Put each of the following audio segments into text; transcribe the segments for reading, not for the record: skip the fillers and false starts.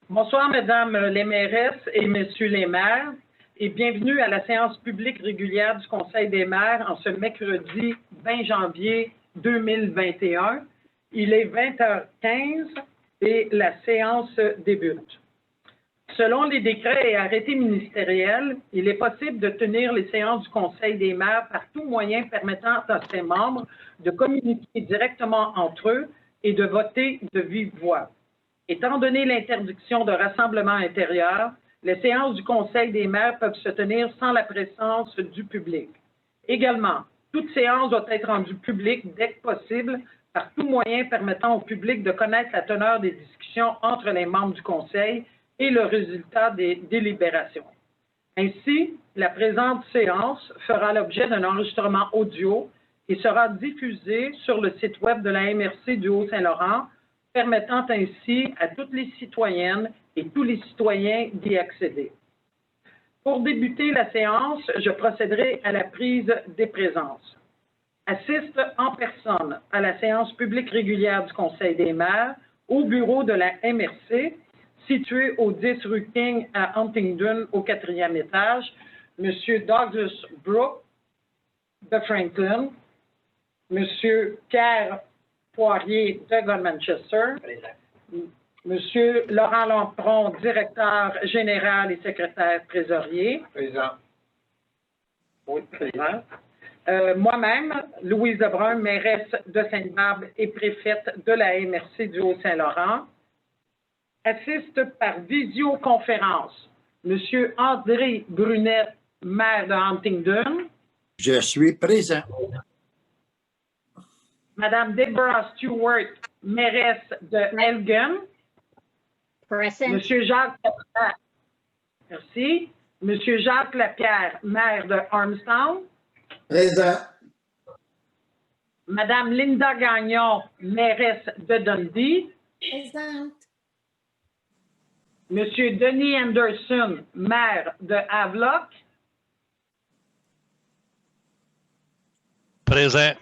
Bonsoir, Mesdames les mairesses et Messieurs les maires, et bienvenue à la séance publique régulière du Conseil des maires en ce mercredi 20 janvier 2021. Il est 20h15 et la séance débute. Selon les décrets et arrêtés ministériels, il est possible de tenir les séances du Conseil des maires par tout moyen permettant à ses membres de communiquer directement entre eux et de voter de vive voix. Étant donné l'interdiction de rassemblement intérieur, les séances du Conseil des maires peuvent se tenir sans la présence du public. Également, toute séance doit être rendue publique dès que possible par tout moyen permettant au public de connaître la teneur des discussions entre les membres du Conseil et le résultat des délibérations. Ainsi, la présente séance fera l'objet d'un enregistrement audio et sera diffusée sur le site web de la MRC du Haut-Saint-Laurent, permettant ainsi à toutes les citoyennes et tous les citoyens d'y accéder. Pour débuter la séance, je procéderai à la prise des présences. Assiste en personne à la séance publique régulière du Conseil des maires au bureau de la MRC, situé au 10 rue King à Huntingdon, au 4e étage, M. Douglas Brooke de Franklin, M. Pierre Poirier de Manchester, M. Laurent Lampron, directeur général et secrétaire trésorier. Présent. Oui, présent. Moi-même, Louise Lebrun, mairesse de Sainte-Barbe et préfète de la MRC du Haut-Saint-Laurent. Assiste par visioconférence M. André Brunet, maire de Huntingdon. Je suis présent. Madame Deborah Stewart, mairesse de Elgin. Present. Monsieur Jacques Lapierre. Merci. Monsieur Jacques Lapierre, maire de Armstown. Présent. Madame Linda Gagnon, mairesse de Dundee. Présente. Monsieur Denis Anderson, maire de Havelock. Présent.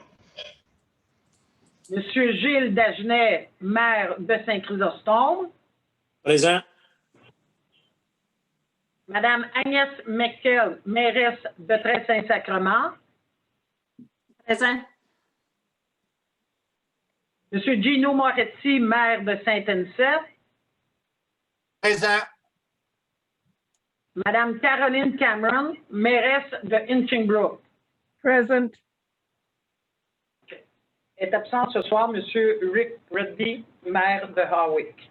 Monsieur Gilles Dagenet, maire de Saint-Chrysostome. Présent. Madame Agnès McKell, mairesse de Très-Saint-Sacrement. Présent. Monsieur Gino Moretti, maire de Saint-Anicet. Présent. Madame Caroline Cameron, mairesse de Hinchinbrook. Present. Est absent ce soir Monsieur Rick Rugby, maire de Hawick.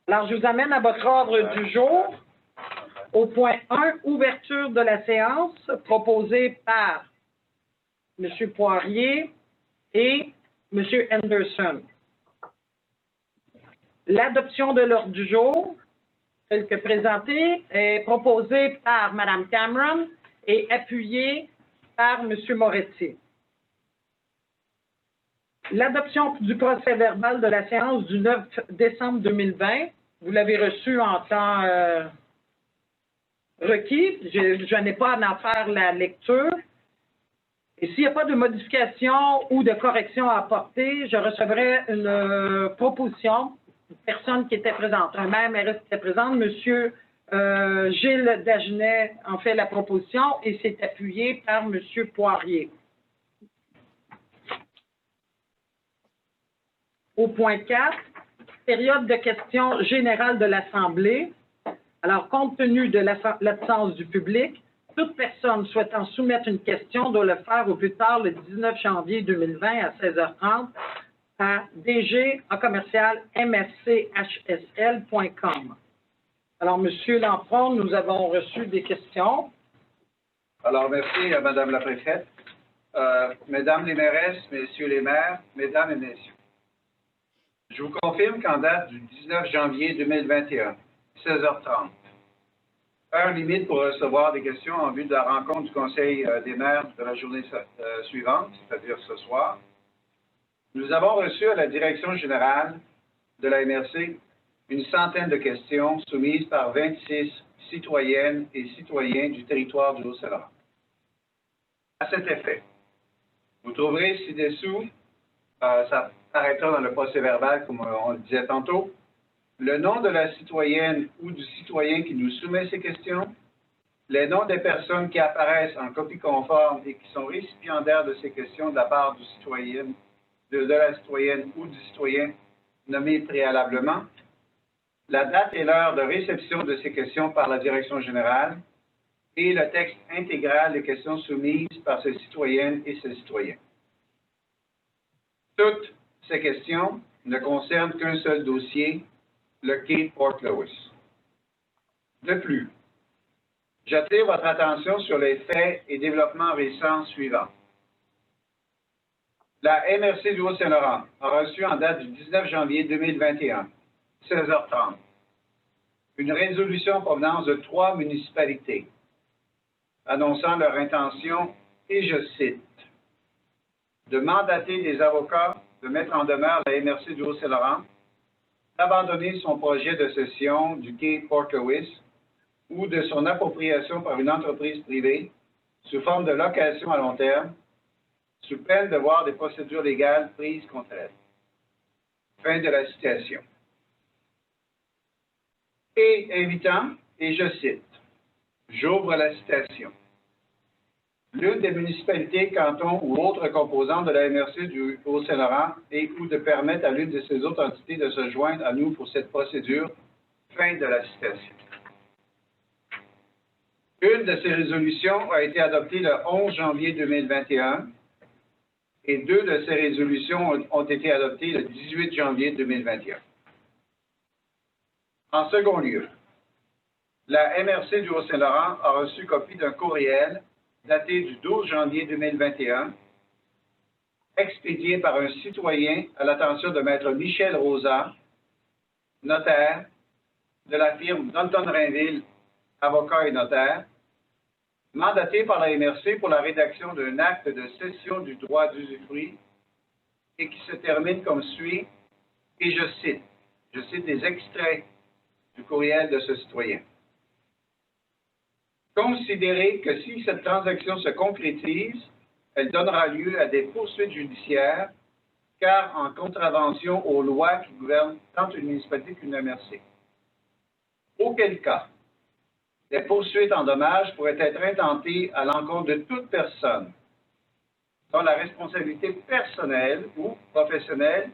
Alors, je vous amène à votre ordre du jour. Au point 1, ouverture de la séance proposée par M. Poirier et M. Anderson. L'adoption de l'ordre du jour, tel que présenté, est proposée par Mme Cameron et appuyée par M. Moretti. L'adoption du procès-verbal de la séance du 9 décembre 2020, vous l'avez reçu en temps requis. Je n'ai pas à en faire la lecture. Et s'il n'y a pas de modification ou de correction à apporter, je recevrai une proposition, une personne qui était présente, un maire mairesse qui était présente, M. Gilles Dagenet en fait la proposition et c'est appuyé par M. Poirier. Au point 4, période de questions générales de l'Assemblée. Alors, compte tenu de l'absence du public, toute personne souhaitant soumettre une question doit le faire au plus tard le 19 janvier 2020 à 16h30 à dg@mrchsl.com. Alors, M. Lampron, nous avons reçu des questions. Alors, merci, Madame la préfète. Mesdames les mairesses, Messieurs les maires, Mesdames et Messieurs. Je vous confirme qu'en date du 19 janvier 2021, 16h30, heure limite pour recevoir des questions en vue de la rencontre du Conseil des maires de la journée suivante, c'est-à-dire ce soir, nous avons reçu à la Direction générale de la MRC une centaine de questions soumises par 26 citoyennes et citoyens du territoire du Haut-Saint-Laurent. À cet effet, vous trouverez ci-dessous, ça apparaîtra dans le procès-verbal, comme on le disait tantôt, le nom de la citoyenne ou du citoyen qui nous soumet ces questions, les noms des personnes qui apparaissent en copie conforme et qui sont récipiendaires de ces questions de la part du citoyen, de la citoyenne ou du citoyen nommé préalablement, la date et l'heure de réception de ces questions par la direction générale et le texte intégral des questions soumises par ces citoyennes et ces citoyens. Toutes ces questions ne concernent qu'un seul dossier, le quai Port-Louis. De plus, j'attire votre attention sur les faits et développements récents suivants. La MRC du Haut-Saint-Laurent a reçu en date du 19 janvier 2021, 16h30, une résolution en provenance de 3 municipalités annonçant leur intention, et je cite, de mandater des avocats de mettre en demeure la MRC du Haut-Saint-Laurent d'abandonner son projet de cession du quai Port-Louis ou de son appropriation par une entreprise privée sous forme de location à long terme, sous peine de voir des procédures légales prises contre elle. Fin de la citation. Et invitant, et je cite, j'ouvre la citation. L'une des municipalités, cantons ou autres composantes de la MRC du Haut-Saint-Laurent et ou de permettre à l'une de ces autres entités de se joindre à nous pour cette procédure. Fin de la citation. Une de ces résolutions a été adoptée le 11 janvier 2021 et 2 de ces résolutions ont été adoptées le 18 janvier 2021. En second lieu, la MRC du Haut-Saint-Laurent a reçu copie d'un courriel daté du 12 janvier 2021, expédié par un citoyen à l'attention de Maître Michel Rosa, notaire de la firme Dalton Rainville, avocat et notaire, mandaté par la MRC pour la rédaction d'un acte de cession du droit d'usufruit et qui se termine comme suit, et je cite des extraits du courriel de ce citoyen. Considérer que si cette transaction se concrétise, elle donnera lieu à des poursuites judiciaires, car en contravention aux lois qui gouvernent tant une municipalité qu'une MRC. Auquel cas, des poursuites en dommages pourraient être intentées à l'encontre de toute personne dont la responsabilité personnelle ou professionnelle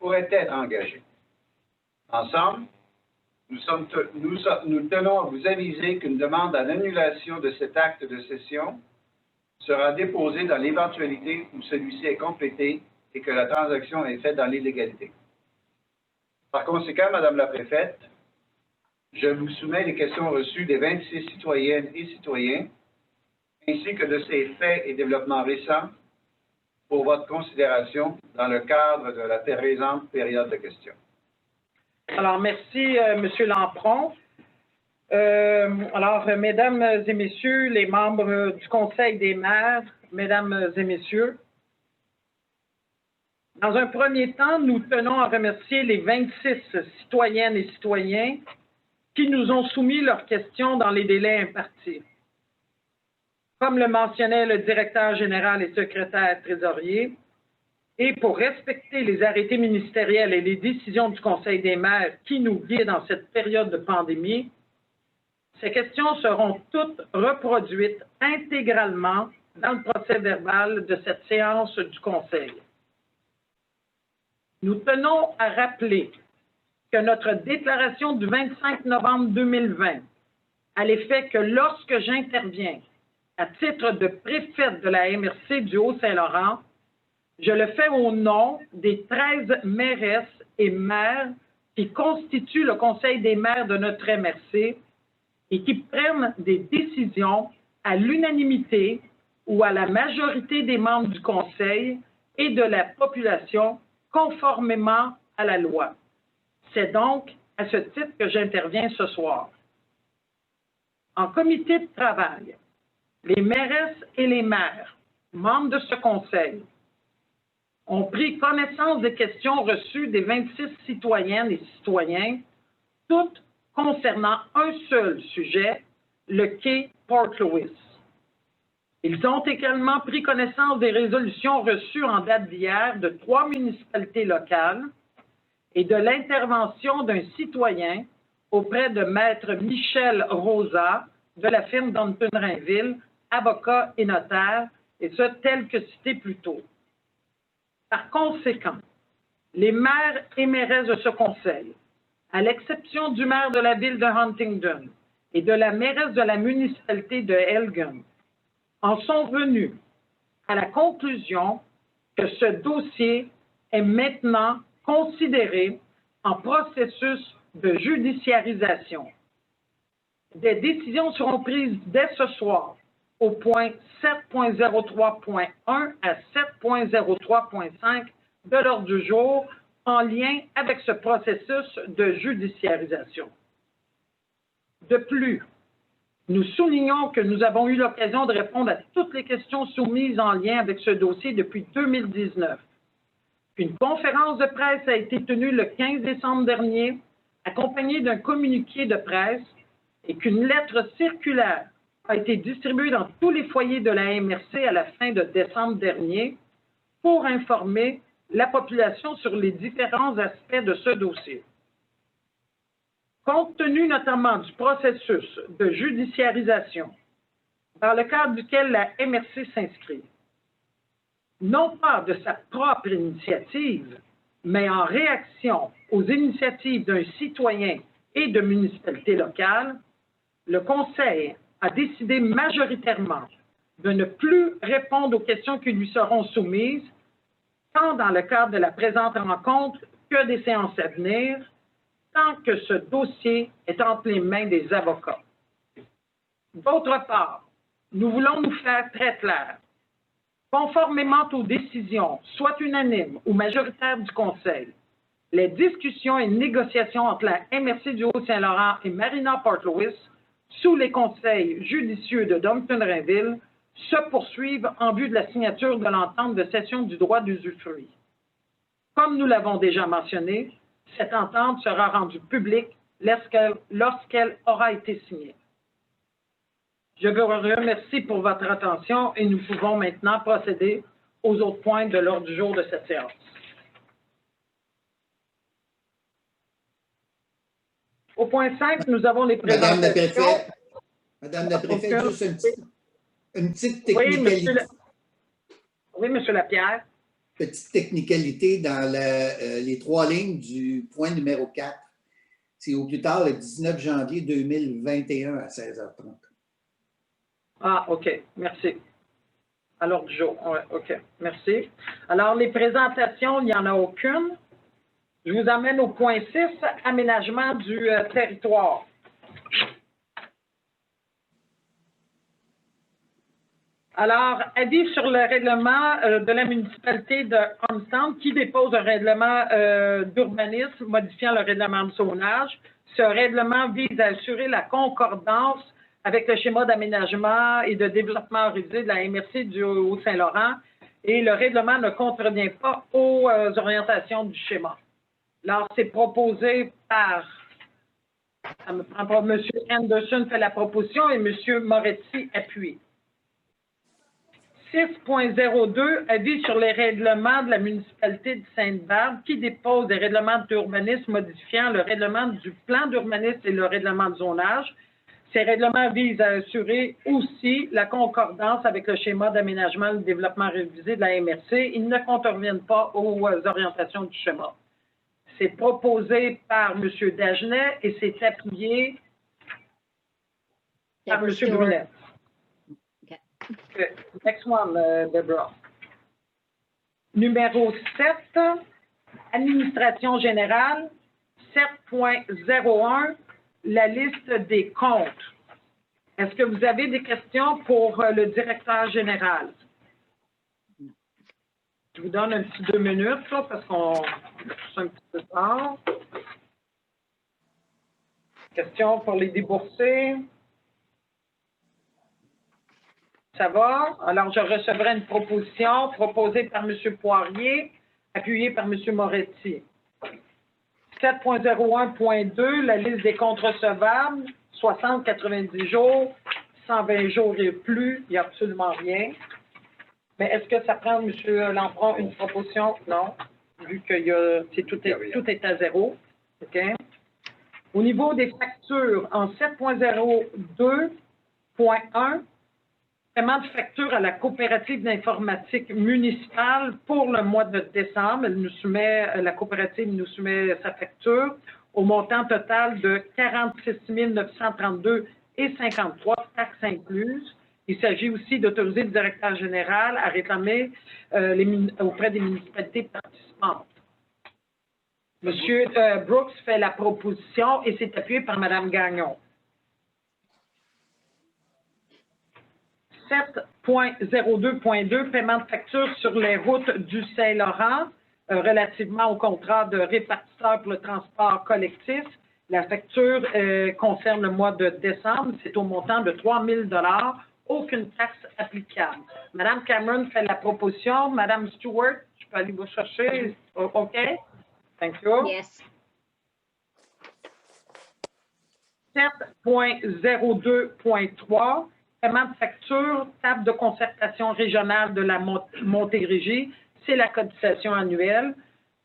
pourrait être engagée. Ensemble, nous tenons à vous aviser qu'une demande en annulation de cet acte de cession sera déposée dans l'éventualité où celui-ci est complété et que la transaction est faite dans l'illégalité. Par conséquent, Madame la Préfète, je vous soumets les questions reçues des 26 citoyennes et citoyens, ainsi que de ces faits et développements récents pour votre considération dans le cadre de la présente période de questions. Alors, merci, M. Lampron. Alors, mesdames et messieurs, les membres du Conseil des maires, mesdames et messieurs, dans un premier temps, nous tenons à remercier les 26 citoyennes et citoyens qui nous ont soumis leurs questions dans les délais impartis. Comme le mentionnait le directeur général et secrétaire trésorier, et pour respecter les arrêtés ministériels et les décisions du Conseil des maires qui nous guident dans cette période de pandémie, ces questions seront toutes reproduites intégralement dans le procès-verbal de cette séance du Conseil. Nous tenons à rappeler que notre déclaration du 25 novembre 2020, à l'effet que lorsque j'interviens à titre de préfète de la MRC du Haut-Saint-Laurent, je le fais au nom des 13 mairesses et maires qui constituent le Conseil des maires de notre MRC et qui prennent des décisions à l'unanimité ou à la majorité des membres du Conseil et de la population conformément à la loi. C'est donc à ce titre que j'interviens ce soir. En comité de travail, les mairesses et les maires, membres de ce Conseil, ont pris connaissance des questions reçues des 26 citoyennes et citoyens, toutes concernant un seul sujet, le quai Port-Louis. Ils ont également pris connaissance des résolutions reçues en date d'hier de 3 municipalités locales et de l'intervention d'un citoyen auprès de Maître Michel Rosa de la firme Danton-Rainville, avocat et notaire, et ce, tel que cité plus tôt. Par conséquent, les maires et mairesses de ce conseil, à l'exception du maire de la ville de Huntingdon et de la mairesse de la municipalité de Elgin, en sont venus à la conclusion que ce dossier est maintenant considéré en processus de judiciarisation. Des décisions seront prises dès ce soir au point 7.03.1 à 7.03.5 de l'ordre du jour en lien avec ce processus de judiciarisation. De plus, nous soulignons que nous avons eu l'occasion de répondre à toutes les questions soumises en lien avec ce dossier depuis 2019. Une conférence de presse a été tenue le 15 décembre dernier, accompagnée d'un communiqué de presse, et qu'une lettre circulaire a été distribuée dans tous les foyers de la MRC à la fin de décembre dernier pour informer la population sur les différents aspects de ce dossier. Compte tenu notamment du processus de judiciarisation dans le cadre duquel la MRC s'inscrit, non pas de sa propre initiative, mais en réaction aux initiatives d'un citoyen et de municipalités locales, le Conseil a décidé majoritairement de ne plus répondre aux questions qui lui seront soumises, tant dans le cadre de la présente rencontre que des séances à venir, tant que ce dossier est entre les mains des avocats. D'autre part, nous voulons nous faire très clair. Conformément aux décisions, soit unanimes ou majoritaires du Conseil, les discussions et négociations entre la MRC du Haut-Saint-Laurent et Marina Port Louis, sous les conseils judicieux de Danton-Rainville, se poursuivent en vue de la signature de l'entente de cession du droit d'usufruit. Comme nous l'avons déjà mentionné, cette entente sera rendue publique lorsqu'elle aura été signée. Je vous remercie pour votre attention et nous pouvons maintenant procéder aux autres points de l'ordre du jour de cette séance. Au point 5, nous avons les présentations. Madame la préfète, juste une petite technicalité. Oui, monsieur Lapierre. Petite technicalité dans les 3 lignes du point numéro 4. C'est au plus tard le 19 janvier 2021 à 16h30. Ah, OK. Merci. À l'ordre du jour. Ouais, OK. Merci. Alors, les présentations, il n'y en a aucune. Je vous amène au point 6, aménagement du territoire. Alors, avis sur le règlement de la municipalité de Armstrong qui dépose un règlement d'urbanisme modifiant le règlement de zonage. Ce règlement vise à assurer la concordance avec le schéma d'aménagement et de développement révisé de la MRC du Haut-Saint-Laurent et le règlement ne contrevient pas aux orientations du schéma. Alors, c'est proposé par, ça me prend pas, M. Anderson fait la proposition et M. Moretti appuie. 6.02, avis sur les règlements de la municipalité de Sainte-Barbe qui dépose des règlements d'urbanisme modifiant le règlement du plan d'urbanisme et le règlement de zonage. Ces règlements visent à assurer aussi la concordance avec le schéma d'aménagement et de développement révisé de la MRC. Ils ne contreviennent pas aux orientations du schéma. C'est proposé par M. Dagenet et c'est appuyé par M. Brunet. Okay. Next one, Deborah. Numéro 7, administration générale, 7.01, la liste des comptes. Est-ce que vous avez des questions pour le directeur général? Je vous donne un petit 2 minutes, là, parce qu'on est un petit peu tard. Questions pour les déboursés? Ça va? Alors, je recevrai une proposition proposée par M. Poirier, appuyée par M. Moretti. 7.01.2, la liste des comptes recevables, 60-90 jours, 120 jours et plus, il n'y a absolument rien. Mais est-ce que ça prend, M. Lampron, une proposition? Non? Non. vu que tout est à zéro. OK? Au niveau des factures, en 7.02.1, paiement de facture à la coopérative d'informatique municipale pour le mois de décembre. La coopérative nous soumet sa facture au montant total de 46 932,53, taxes incluses. Il s'agit aussi d'autoriser le directeur général à réclamer auprès des municipalités participantes. Monsieur Brooks fait la proposition et c'est appuyé par Mme Gagnon. 7.02.2, paiement de facture sur les routes du Saint-Laurent relativement au contrat de répartiteur pour le transport collectif. La facture concerne le mois de décembre. C'est au montant de 3 000 $, aucune taxe applicable. Mme Cameron fait la proposition. Mme Stewart, je peux aller vous chercher. OK? Thank you. Yes. 7.02.3, paiement de facture, table de concertation régionale de la Montérégie, c'est la cotisation annuelle.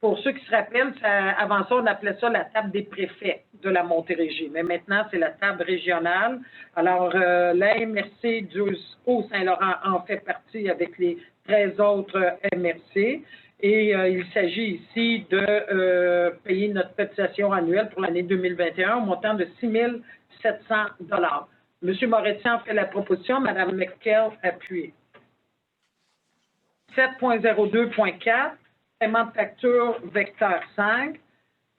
Pour ceux qui se rappellent, avant ça, on appelait ça la table des préfets de la Montérégie, mais maintenant, c'est la table régionale. Alors, la MRC du Haut-Saint-Laurent en fait partie avec les 13 autres MRC. Et il s'agit ici de payer notre cotisation annuelle pour l'année 2021 au montant de 6 700 $. M. Moretti en fait la proposition. Mme McKell appuie. 7.02.4, paiement de facture vecteur 5.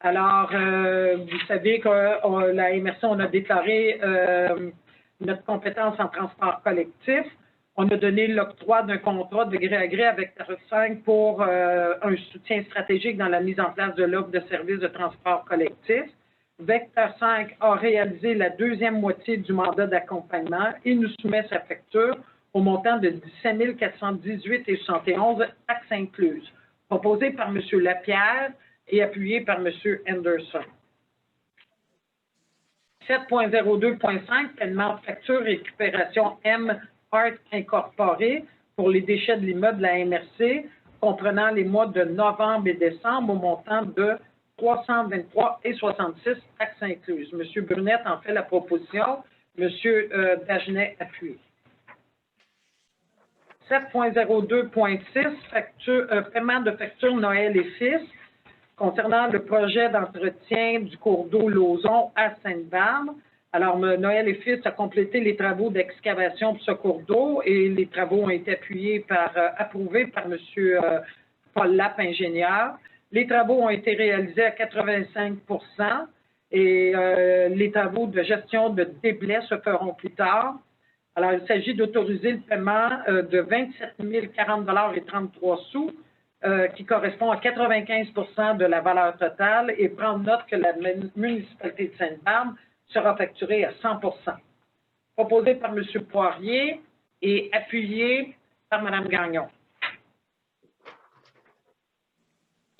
Alors, vous savez que la MRC, on a déclaré notre compétence en transport collectif. On a donné l'octroi d'un contrat de gré à gré avec Vecteur 5 pour un soutien stratégique dans la mise en place de l'offre de services de transport collectif. Vecteur 5 a réalisé la deuxième moitié du mandat d'accompagnement et nous soumet sa facture au montant de 17 418,71, taxes incluses, proposé par M. Lapierre et appuyé par M. Henderson. 7.02.5, paiement de facture récupération M. Art Incorporé pour les déchets de l'immeuble de la MRC, comprenant les mois de novembre et décembre au montant de 323,66, taxes incluses. M. Brunette en fait la proposition. M. Dagenet appuie. 7.02.6, paiement de facture Noël et Fils, concernant le projet d'entretien du cours d'eau Lauson à Sainte-Barbe. Alors, Noël et Fils a complété les travaux d'excavation pour ce cours d'eau et les travaux ont été approuvés par M. Paul Lapp, ingénieur. Les travaux ont été réalisés à 85 % et les travaux de gestion de déblais se feront plus tard. Alors, il s'agit d'autoriser le paiement de 27 040,33 $, qui correspond à 95 % de la valeur totale, et prendre note que la municipalité de Sainte-Barbe sera facturée à 100 %. Proposé par M. Poirier et appuyé par Mme Gagnon.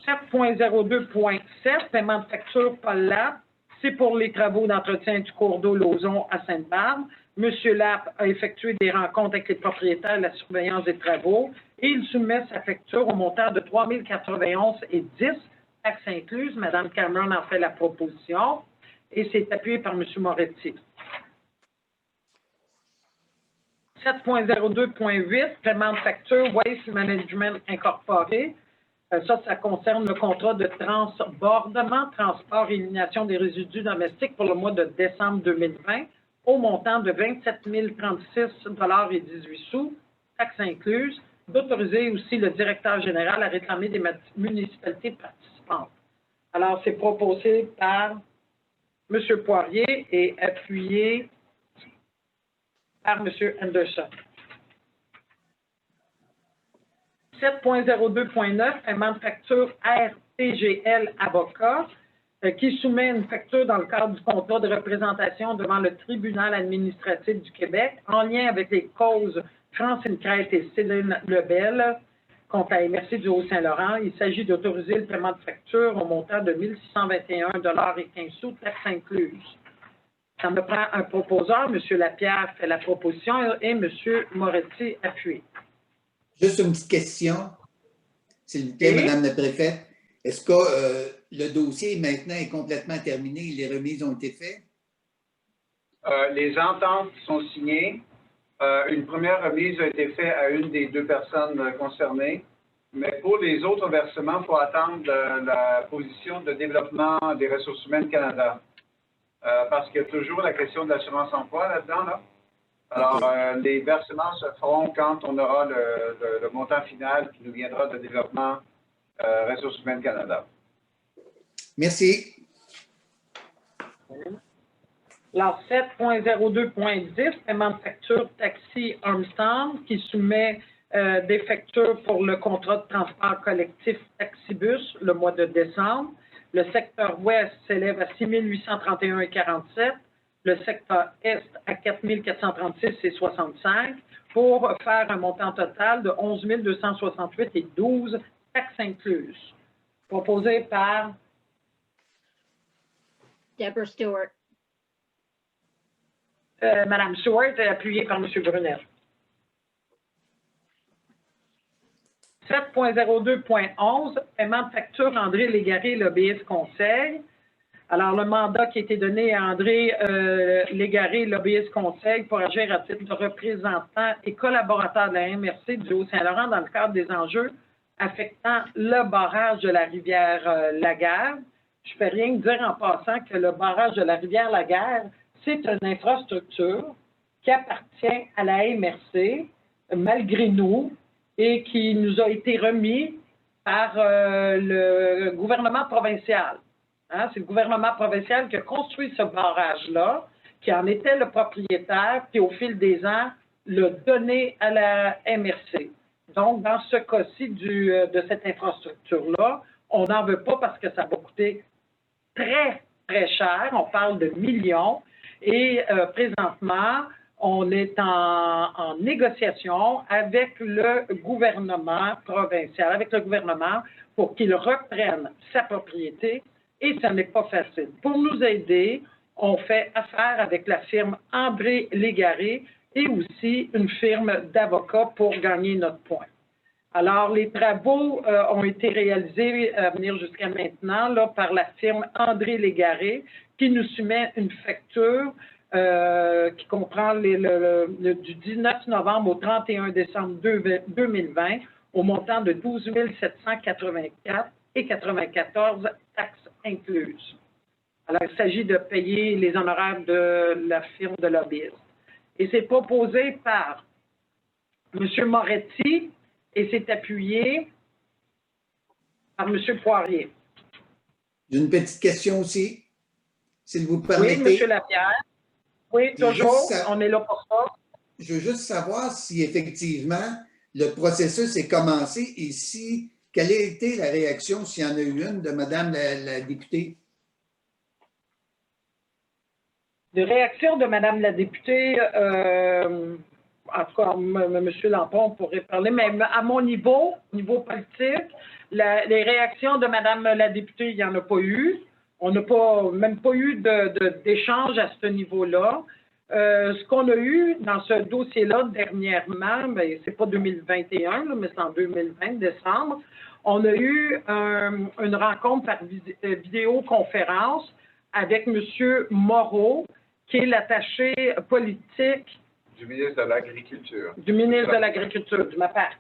7.02.7, paiement de facture Paul Lapp, c'est pour les travaux d'entretien du cours d'eau Lauson à Sainte-Barbe. M. Lapp a effectué des rencontres avec les propriétaires de la surveillance des travaux et il soumet sa facture au montant de 3 091,10, taxes incluses. Mme Cameron en fait la proposition et c'est appuyé par M. Moretti. 7.02.8, paiement de facture Waste Management Incorporé. Ça concerne le contrat de transbordement, transport et élimination des résidus domestiques pour le mois de décembre 2020 au montant de 27 036,18 $, taxes incluses, d'autoriser aussi le directeur général à réclamer des municipalités participantes. Alors, c'est proposé par M. Poirier et appuyé par M. Henderson. 7.02.9, paiement de facture RTGL Avocat, qui soumet une facture dans le cadre du contrat de représentation devant le tribunal administratif du Québec en lien avec les causes Francine Crête et Céline Lebel contre la MRC du Haut-Saint-Laurent. Il s'agit d'autoriser le paiement de facture au montant de 1 621,15 $, taxes incluses. Ça me prend un proposeur. M. Lapierre fait la proposition et M. Moretti appuie. Juste une petite question, s'il vous plaît, Madame la préfète. Est-ce que le dossier maintenant est complètement terminé? Les remises ont été faites? Les ententes sont signées. Une première remise a été faite à une des deux personnes concernées. Mais pour les autres versements, il faut attendre la position de développement des ressources humaines Canada. Parce qu'il y a toujours la question de l'assurance-emploi là-dedans. Là. Alors, les versements se feront quand on aura le montant final qui nous viendra de développement ressources humaines Canada. Merci. Alors, 7.02.10, paiement de facture taxi Armstrong, qui soumet des factures pour le contrat de transport collectif Taxibus le mois de décembre. Le secteur ouest s'élève à 6 831,47, le secteur est à 4 436,65 pour faire un montant total de 11 268,12, taxes incluses. Proposé par Deborah Stewart. Mme Stewart et appuyé par M. Brunel. 7.02.11, paiement de facture André Légaré, lobbyiste conseil. Alors, le mandat qui a été donné à André Légaré, lobbyiste conseil, pour agir à titre de représentant et collaborateur de la MRC du Haut-Saint-Laurent dans le cadre des enjeux affectant le barrage de la rivière Laguerre. Je ne peux rien dire en passant que le barrage de la rivière Laguerre, c'est une infrastructure qui appartient à la MRC, malgré nous, et qui nous a été remis par le gouvernement provincial. Hein? C'est le gouvernement provincial qui a construit ce barrage-là, qui en était le propriétaire, puis au fil des ans, l'a donné à la MRC. Donc, dans ce cas-ci de cette infrastructure-là, on n'en veut pas parce que ça va coûter très, très cher. On parle de millions. Et présentement, on est en négociation avec le gouvernement provincial, avec le gouvernement, pour qu'il reprenne sa propriété. Et ce n'est pas facile. Pour nous aider, on fait affaire avec la firme André Légaré et aussi une firme d'avocats pour gagner notre point. Alors, les travaux ont été réalisés à venir jusqu'à maintenant là, par la firme André Légaré, qui nous soumet une facture qui comprend du 19 novembre au 31 décembre 2020 au montant de 12 784,94 taxes incluses. Alors, il s'agit de payer les honoraires de la firme de lobbyiste. Et c'est proposé par M. Moretti et c'est appuyé par M. Poirier. J'ai une petite question aussi, s'il vous Oui, permettez. M. Lapierre. Oui, toujours, on est là pour ça. Je veux juste savoir si effectivement le processus est commencé et si, quelle a été la réaction, s'il y en a eu une, de Mme la députée? De réaction de Mme la députée, en tout cas, M. Lampron pourrait parler, mais à mon niveau politique, les réactions de Mme la députée, il n'y en a pas eu. On n'a même pas eu d'échange à ce niveau-là. Ce qu'on a eu dans ce dossier-là dernièrement, ce n'est pas 2021, là, mais c'est en 2020, décembre, on a eu une rencontre par vidéoconférence avec M. Moreau, qui est l'attaché politique du ministre de l'Agriculture. Du ministre de l'Agriculture, de ma part.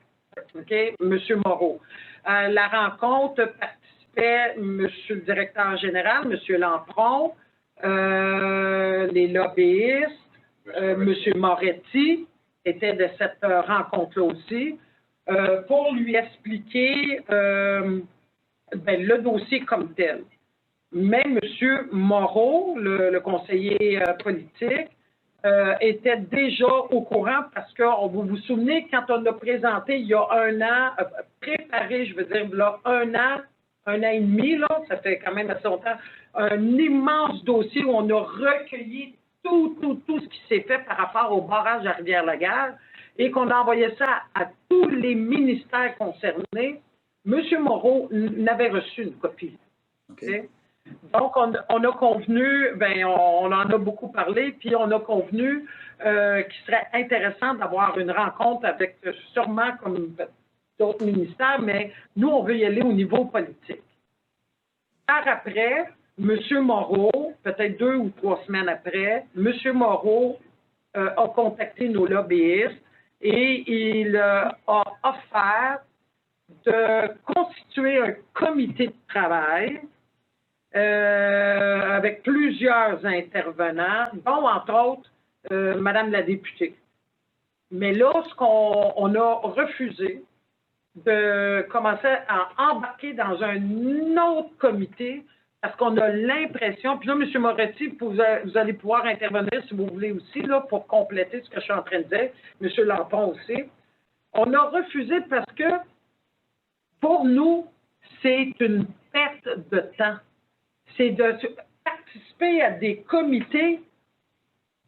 OK? M. Moreau. La rencontre participait M. le directeur général, M. Lampron, les lobbyistes, M. Moretti était de cette rencontre-là aussi, pour lui expliquer le dossier comme tel. Mais M. Moreau, le conseiller politique, était déjà au courant parce que vous vous souvenez, quand on a présenté il y a un an, préparé, je veux dire, là, un an et demi, là, ça fait quand même assez longtemps, un immense dossier où on a recueilli tout ce qui s'est fait par rapport au barrage de la Rivière-Laguerre et qu'on a envoyé ça à tous les ministères concernés. M. Moreau n'avait reçu une copie. Okay? Donc, on a convenu, on en a beaucoup parlé, puis on a convenu qu'il serait intéressant d'avoir une rencontre avec sûrement comme d'autres ministères, mais nous, on veut y aller au niveau politique. Par après, M. Moreau, peut-être 2 ou 3 semaines après, M. Moreau a contacté nos lobbyistes et il a offert de constituer un comité de travail avec plusieurs intervenants, dont, entre autres, Madame la députée. Mais là, on a refusé de commencer à embarquer dans un autre comité parce qu'on a l'impression, puis là, M. Moretti, vous allez pouvoir intervenir si vous voulez aussi, là, pour compléter ce que je suis en train de dire, M. Lampon aussi. On a refusé parce que, pour nous, c'est une perte de temps. C'est de participer à des comités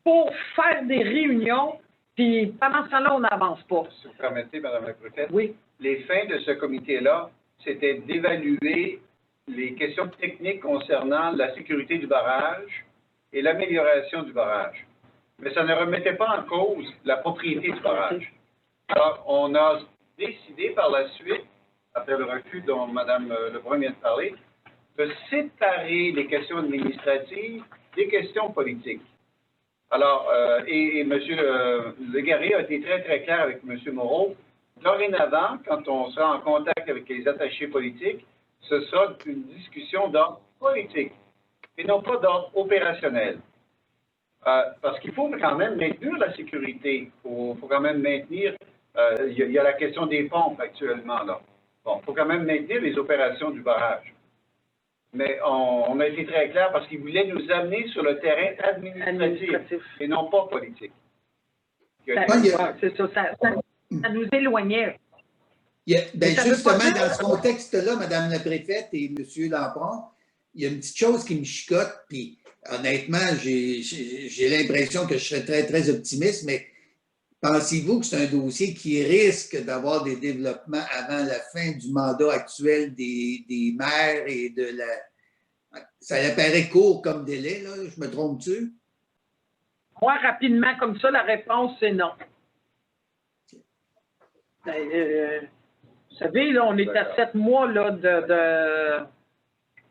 pour faire des réunions, puis pendant ce temps-là, on n'avance pas. Si vous permettez, Mme la préfète. Oui. Les fins de ce comité-là, c'était d'évaluer les questions techniques concernant la sécurité du barrage et l'amélioration du barrage. Mais ça ne remettait pas en cause la propriété du barrage. Alors, on a décidé par la suite, après le refus dont Mme Lebrun vient de parler, de séparer les questions administratives des questions politiques. Alors, et M. Légaré a été très, très clair avec M. Moreau. Dorénavant, quand on sera en contact avec les attachés politiques, ce sera une discussion d'ordre politique et non pas d'ordre opérationnel. Parce qu'il faut quand même maintenir la sécurité. Il faut quand même maintenir, il y a la question des pompes actuellement, là. Bon, il faut quand même maintenir les opérations du barrage. Mais on a été très clair parce qu'il voulait nous amener sur le terrain administratif et non pas politique. C'est ça, ça nous éloignait. Justement, dans ce contexte-là, Mme la préfète et M. Lampron, il y a une petite chose qui me chicote, puis honnêtement, j'ai l'impression que je serais très, très optimiste, mais pensez-vous que c'est un dossier qui risque d'avoir des développements avant la fin du mandat actuel des maires et de la... Ça apparaît court comme délai, là, je me trompe-tu? Moi, rapidement, comme ça, la réponse, c'est non. Vous savez, là, on est à 7 mois là,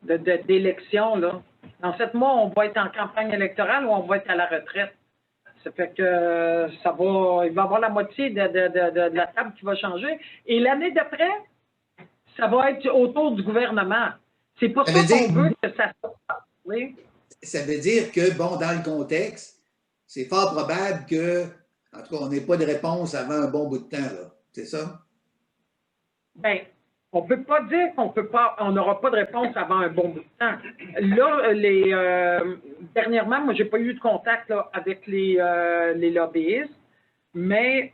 d'élection. Là. Dans 7 mois, on va être en campagne électorale ou on va être à la retraite. Ça fait que il va y avoir la moitié de la table qui va changer. Et l'année d'après, ça va être autour du gouvernement. C'est pour ça qu'on veut que ça se passe. Oui. Ça veut dire que, bon, dans le contexte, c'est fort probable que, en tout cas, on n'ait pas de réponse avant un bon bout de temps, là. C'est ça? Bien, on ne peut pas dire on n'aura pas de réponse avant un bon bout de temps. Là, dernièrement, moi, je n'ai pas eu de contact là, avec les lobbyistes, mais...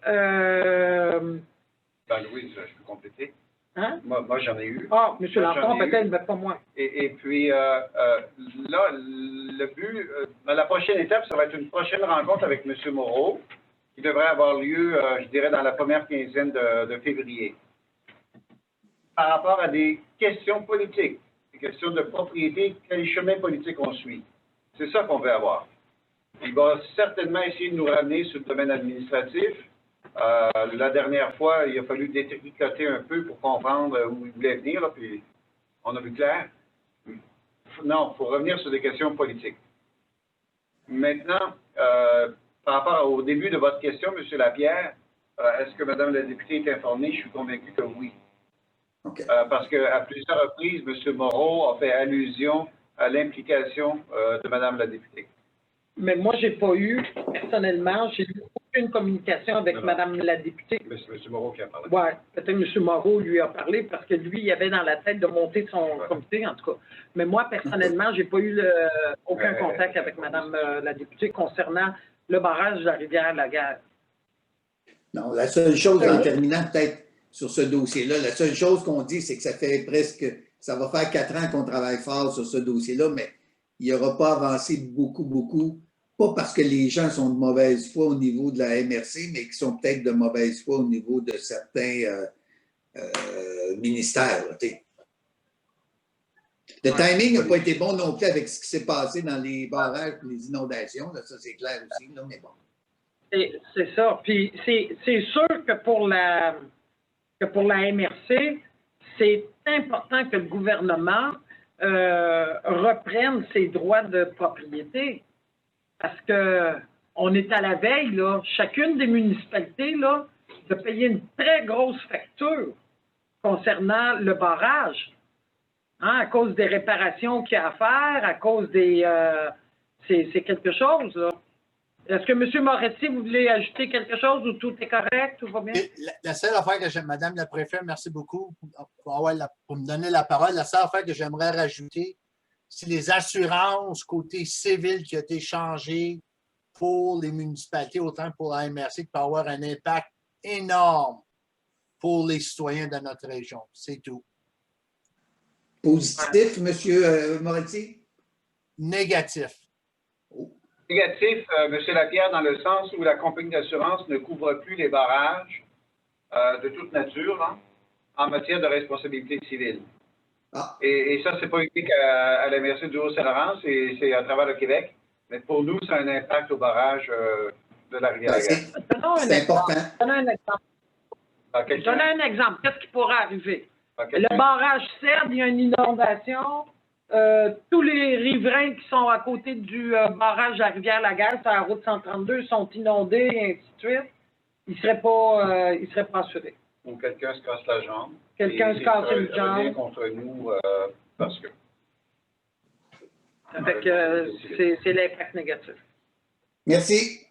Louise, je peux compléter. Hein? Moi j'en ai eu. Ah, M. Lampron, peut-être, mais pas moi. Et puis, là, le but, la prochaine étape, ça va être une prochaine rencontre avec M. Moreau, qui devrait avoir lieu, je dirais, dans la première quinzaine de février. Par rapport à des questions politiques, des questions de propriété, quel chemin politique on suit. C'est ça qu'on veut avoir. Il va certainement essayer de nous ramener sur le domaine administratif. La dernière fois, il a fallu détricoter un peu pour comprendre où il voulait venir, là, puis on a vu clair. Non, il faut revenir sur des questions politiques. Maintenant, par rapport au début de votre question, M. Lapierre, est-ce que Mme la députée est informée? Je suis convaincu que oui. Okay. Parce qu'à plusieurs reprises, M. Moreau a fait allusion à l'implication de Mme la députée. Mais moi, je n'ai pas eu, personnellement, j'ai eu aucune communication avec Mme la députée. M. Moreau qui a parlé. Oui, peut-être M. Moreau lui a parlé parce que lui, il avait dans la tête de monter son comité, en tout cas. Mais moi, personnellement, je n'ai pas eu aucun contact avec Mme la députée concernant le barrage de la Rivière-la-Guerre. Non, la seule chose, en terminant peut-être sur ce dossier-là, la seule chose qu'on dit, c'est que ça va faire 4 ans qu'on travaille fort sur ce dossier-là, mais il n'aura pas avancé beaucoup, pas parce que les gens sont de mauvaise foi au niveau de la MRC, mais qui sont peut-être de mauvaise foi au niveau de certains ministères. Là, le timing n'a pas été bon non plus avec ce qui s'est passé dans les barrages et les inondations, là, ça c'est clair aussi, là, mais bon. C'est ça. Puis c'est sûr que pour la MRC, c'est important que le gouvernement reprenne ses droits de propriété. Parce que on est à la veille, là, chacune des municipalités, là, de payer une très grosse facture concernant le barrage, hein, à cause des réparations qu'il y a à faire, à cause des... c'est quelque chose, là. Est-ce que M. Moretti, vous voulez ajouter quelque chose ou tout est correct, tout va bien? La seule affaire que j'aime, Madame la Préfète, merci beaucoup pour me donner la parole. La seule affaire que j'aimerais rajouter, c'est les assurances côté civil qui ont été changées pour les municipalités, autant pour la MRC, qui peut avoir un impact énorme pour les citoyens de notre région. C'est tout. Positif, M. Moretti? Négatif. Négatif, M. Lapierre, dans le sens où la compagnie d'assurance ne couvre plus les barrages de toute nature là, en matière de responsabilité civile. Ah. Et ça, c'est pas unique à la MRC du Haut-Saint-Laurent, c'est à travers le Québec. Mais pour nous, ça a un impact au barrage de la Rivière-la-Garde. C'est important. Donnez un exemple. Donnez un exemple. Qu'est-ce qui pourrait arriver? Le barrage cède, il y a une inondation. Tous les riverains qui sont à côté du barrage de la Rivière-la-Garde, sur la route 132, sont inondés, et ainsi de suite. Ils ne seraient pas assurés. Ou quelqu'un se casse la jambe. Quelqu'un se casse une jambe. Revient contre nous parce que... Fait c'est l'impact négatif. Merci.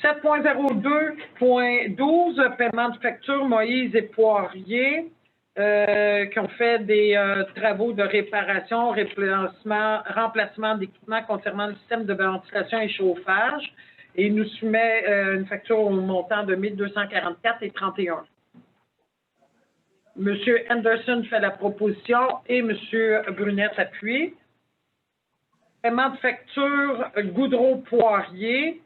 7.02.12, paiement de facture Moïse et Poirier, qui ont fait des travaux de réparation, remplacement d'équipements concernant le système de ventilation et chauffage. Et il nous soumet une facture au montant de 1 244,31. M. Anderson fait la proposition et M. Brunet appuie. Paiement de facture Goudreau-Poirier.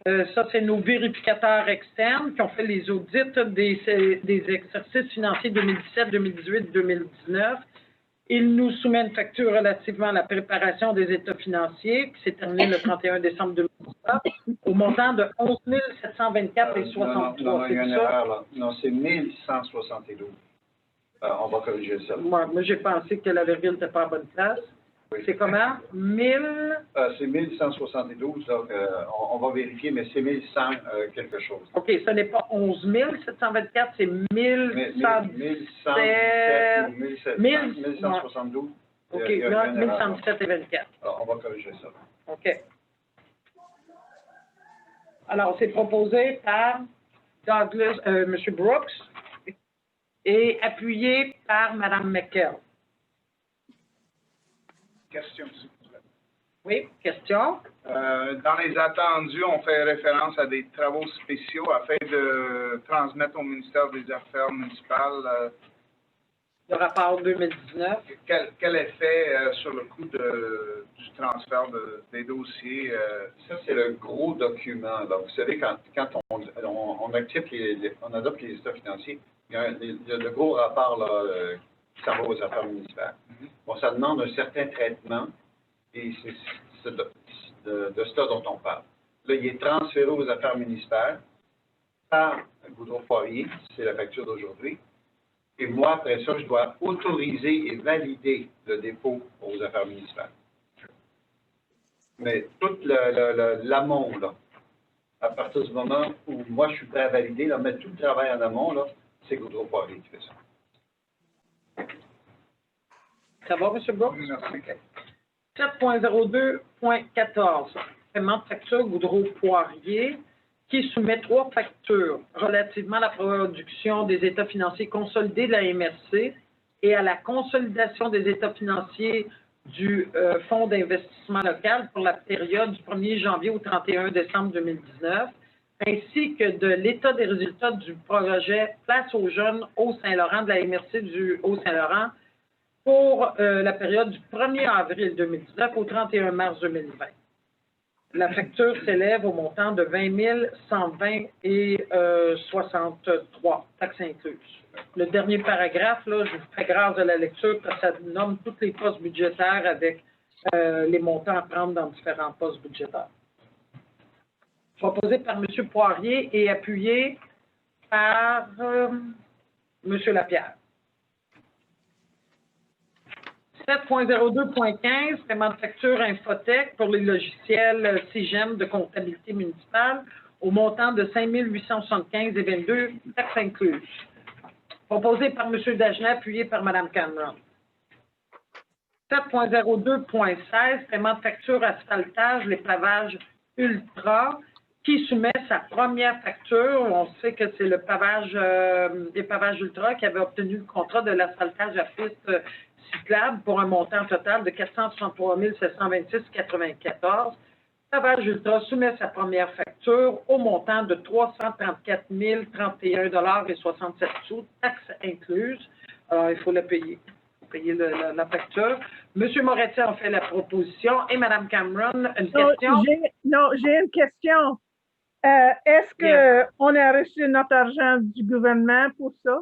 Ça, c'est nos vérificateurs externes qui ont fait les audits des exercices financiers 2017, 2018, 2019. Ils nous soumettent une facture relativement à la préparation des états financiers qui s'est terminée le 31 décembre 2019 au montant de 11 724,63. Non, il y a une erreur là. Non, c'est 1172. On va corriger ça. Moi j'ai pensé que la virgule n'était pas à bonne place. Oui. C'est comment? 1000? C'est 1172. Donc, on va vérifier, mais c'est 1100 quelque chose. OK, ce n'est pas 11 724, c'est 1117. 1172. OK, là, 1117 et 24. Alors, on va corriger ça. OK. Alors, c'est proposé par Douglas, M. Brooks et appuyé par Mme McKell. Question, s'il vous plaît. Oui, question. Dans les attendus, on fait référence à des travaux spéciaux afin de transmettre au ministère des Affaires municipales. Le rapport 2019. Quel effet sur le coût du transfert des dossiers? Ça, c'est le gros document. Là. Vous savez, quand on adopte les états financiers, il y a le gros rapport là, qui s'en va aux affaires municipales. Bon, ça demande un certain traitement et c'est de cela dont on parle. Là, il est transféré aux affaires municipales par Goudreau-Poirier, c'est la facture d'aujourd'hui. Et moi, après ça, je dois autoriser et valider le dépôt aux affaires municipales. Mais tout l'amont, là, à partir du moment où moi, je suis prêt à valider, là, mettre tout le travail en amont, là, c'est Goudreau-Poirier qui fait ça. Ça va, M. Brooks? Merci. 7.02.14. Paiement de facture Goudreau-Poirier qui soumet 3 factures relativement à la production des états financiers consolidés de la MRC et à la consolidation des états financiers du Fonds d'investissement local pour la période du 1er janvier au 31 décembre 2019, ainsi que de l'état des résultats du projet Place aux jeunes Haut-Saint-Laurent de la MRC du Haut-Saint-Laurent pour la période du 1er avril 2019 au 31 mars 2020. La facture s'élève au montant de 20 120,63, taxes incluses. Le dernier paragraphe, là, je vous fais grâce de la lecture parce que ça nomme tous les postes budgétaires avec les montants à prendre dans différents postes budgétaires. Proposé par M. Poirier et appuyé par M. Lapierre. 7.02.15, paiement de facture Infotech pour les logiciels CIGEM de comptabilité municipale au montant de 5 875,22, taxes incluses. Proposé par M. Dagenet, appuyé par Mme Cameron. 7.02.16, paiement de facture asphaltage, les pavages Ultra, qui soumet sa première facture. On sait que c'est le pavage, des pavages Ultra qui avait obtenu le contrat de l'asphaltage à piste cyclable pour un montant total de 463 726,94. Pavage Ultra soumet sa première facture au montant de 334 031,67 $, taxes incluses. Alors, il faut la payer. Il faut payer la facture. M. Moretti en fait la proposition et Mme Cameron, une question? J'ai une question. Est-ce qu'on a reçu notre argent du gouvernement pour ça?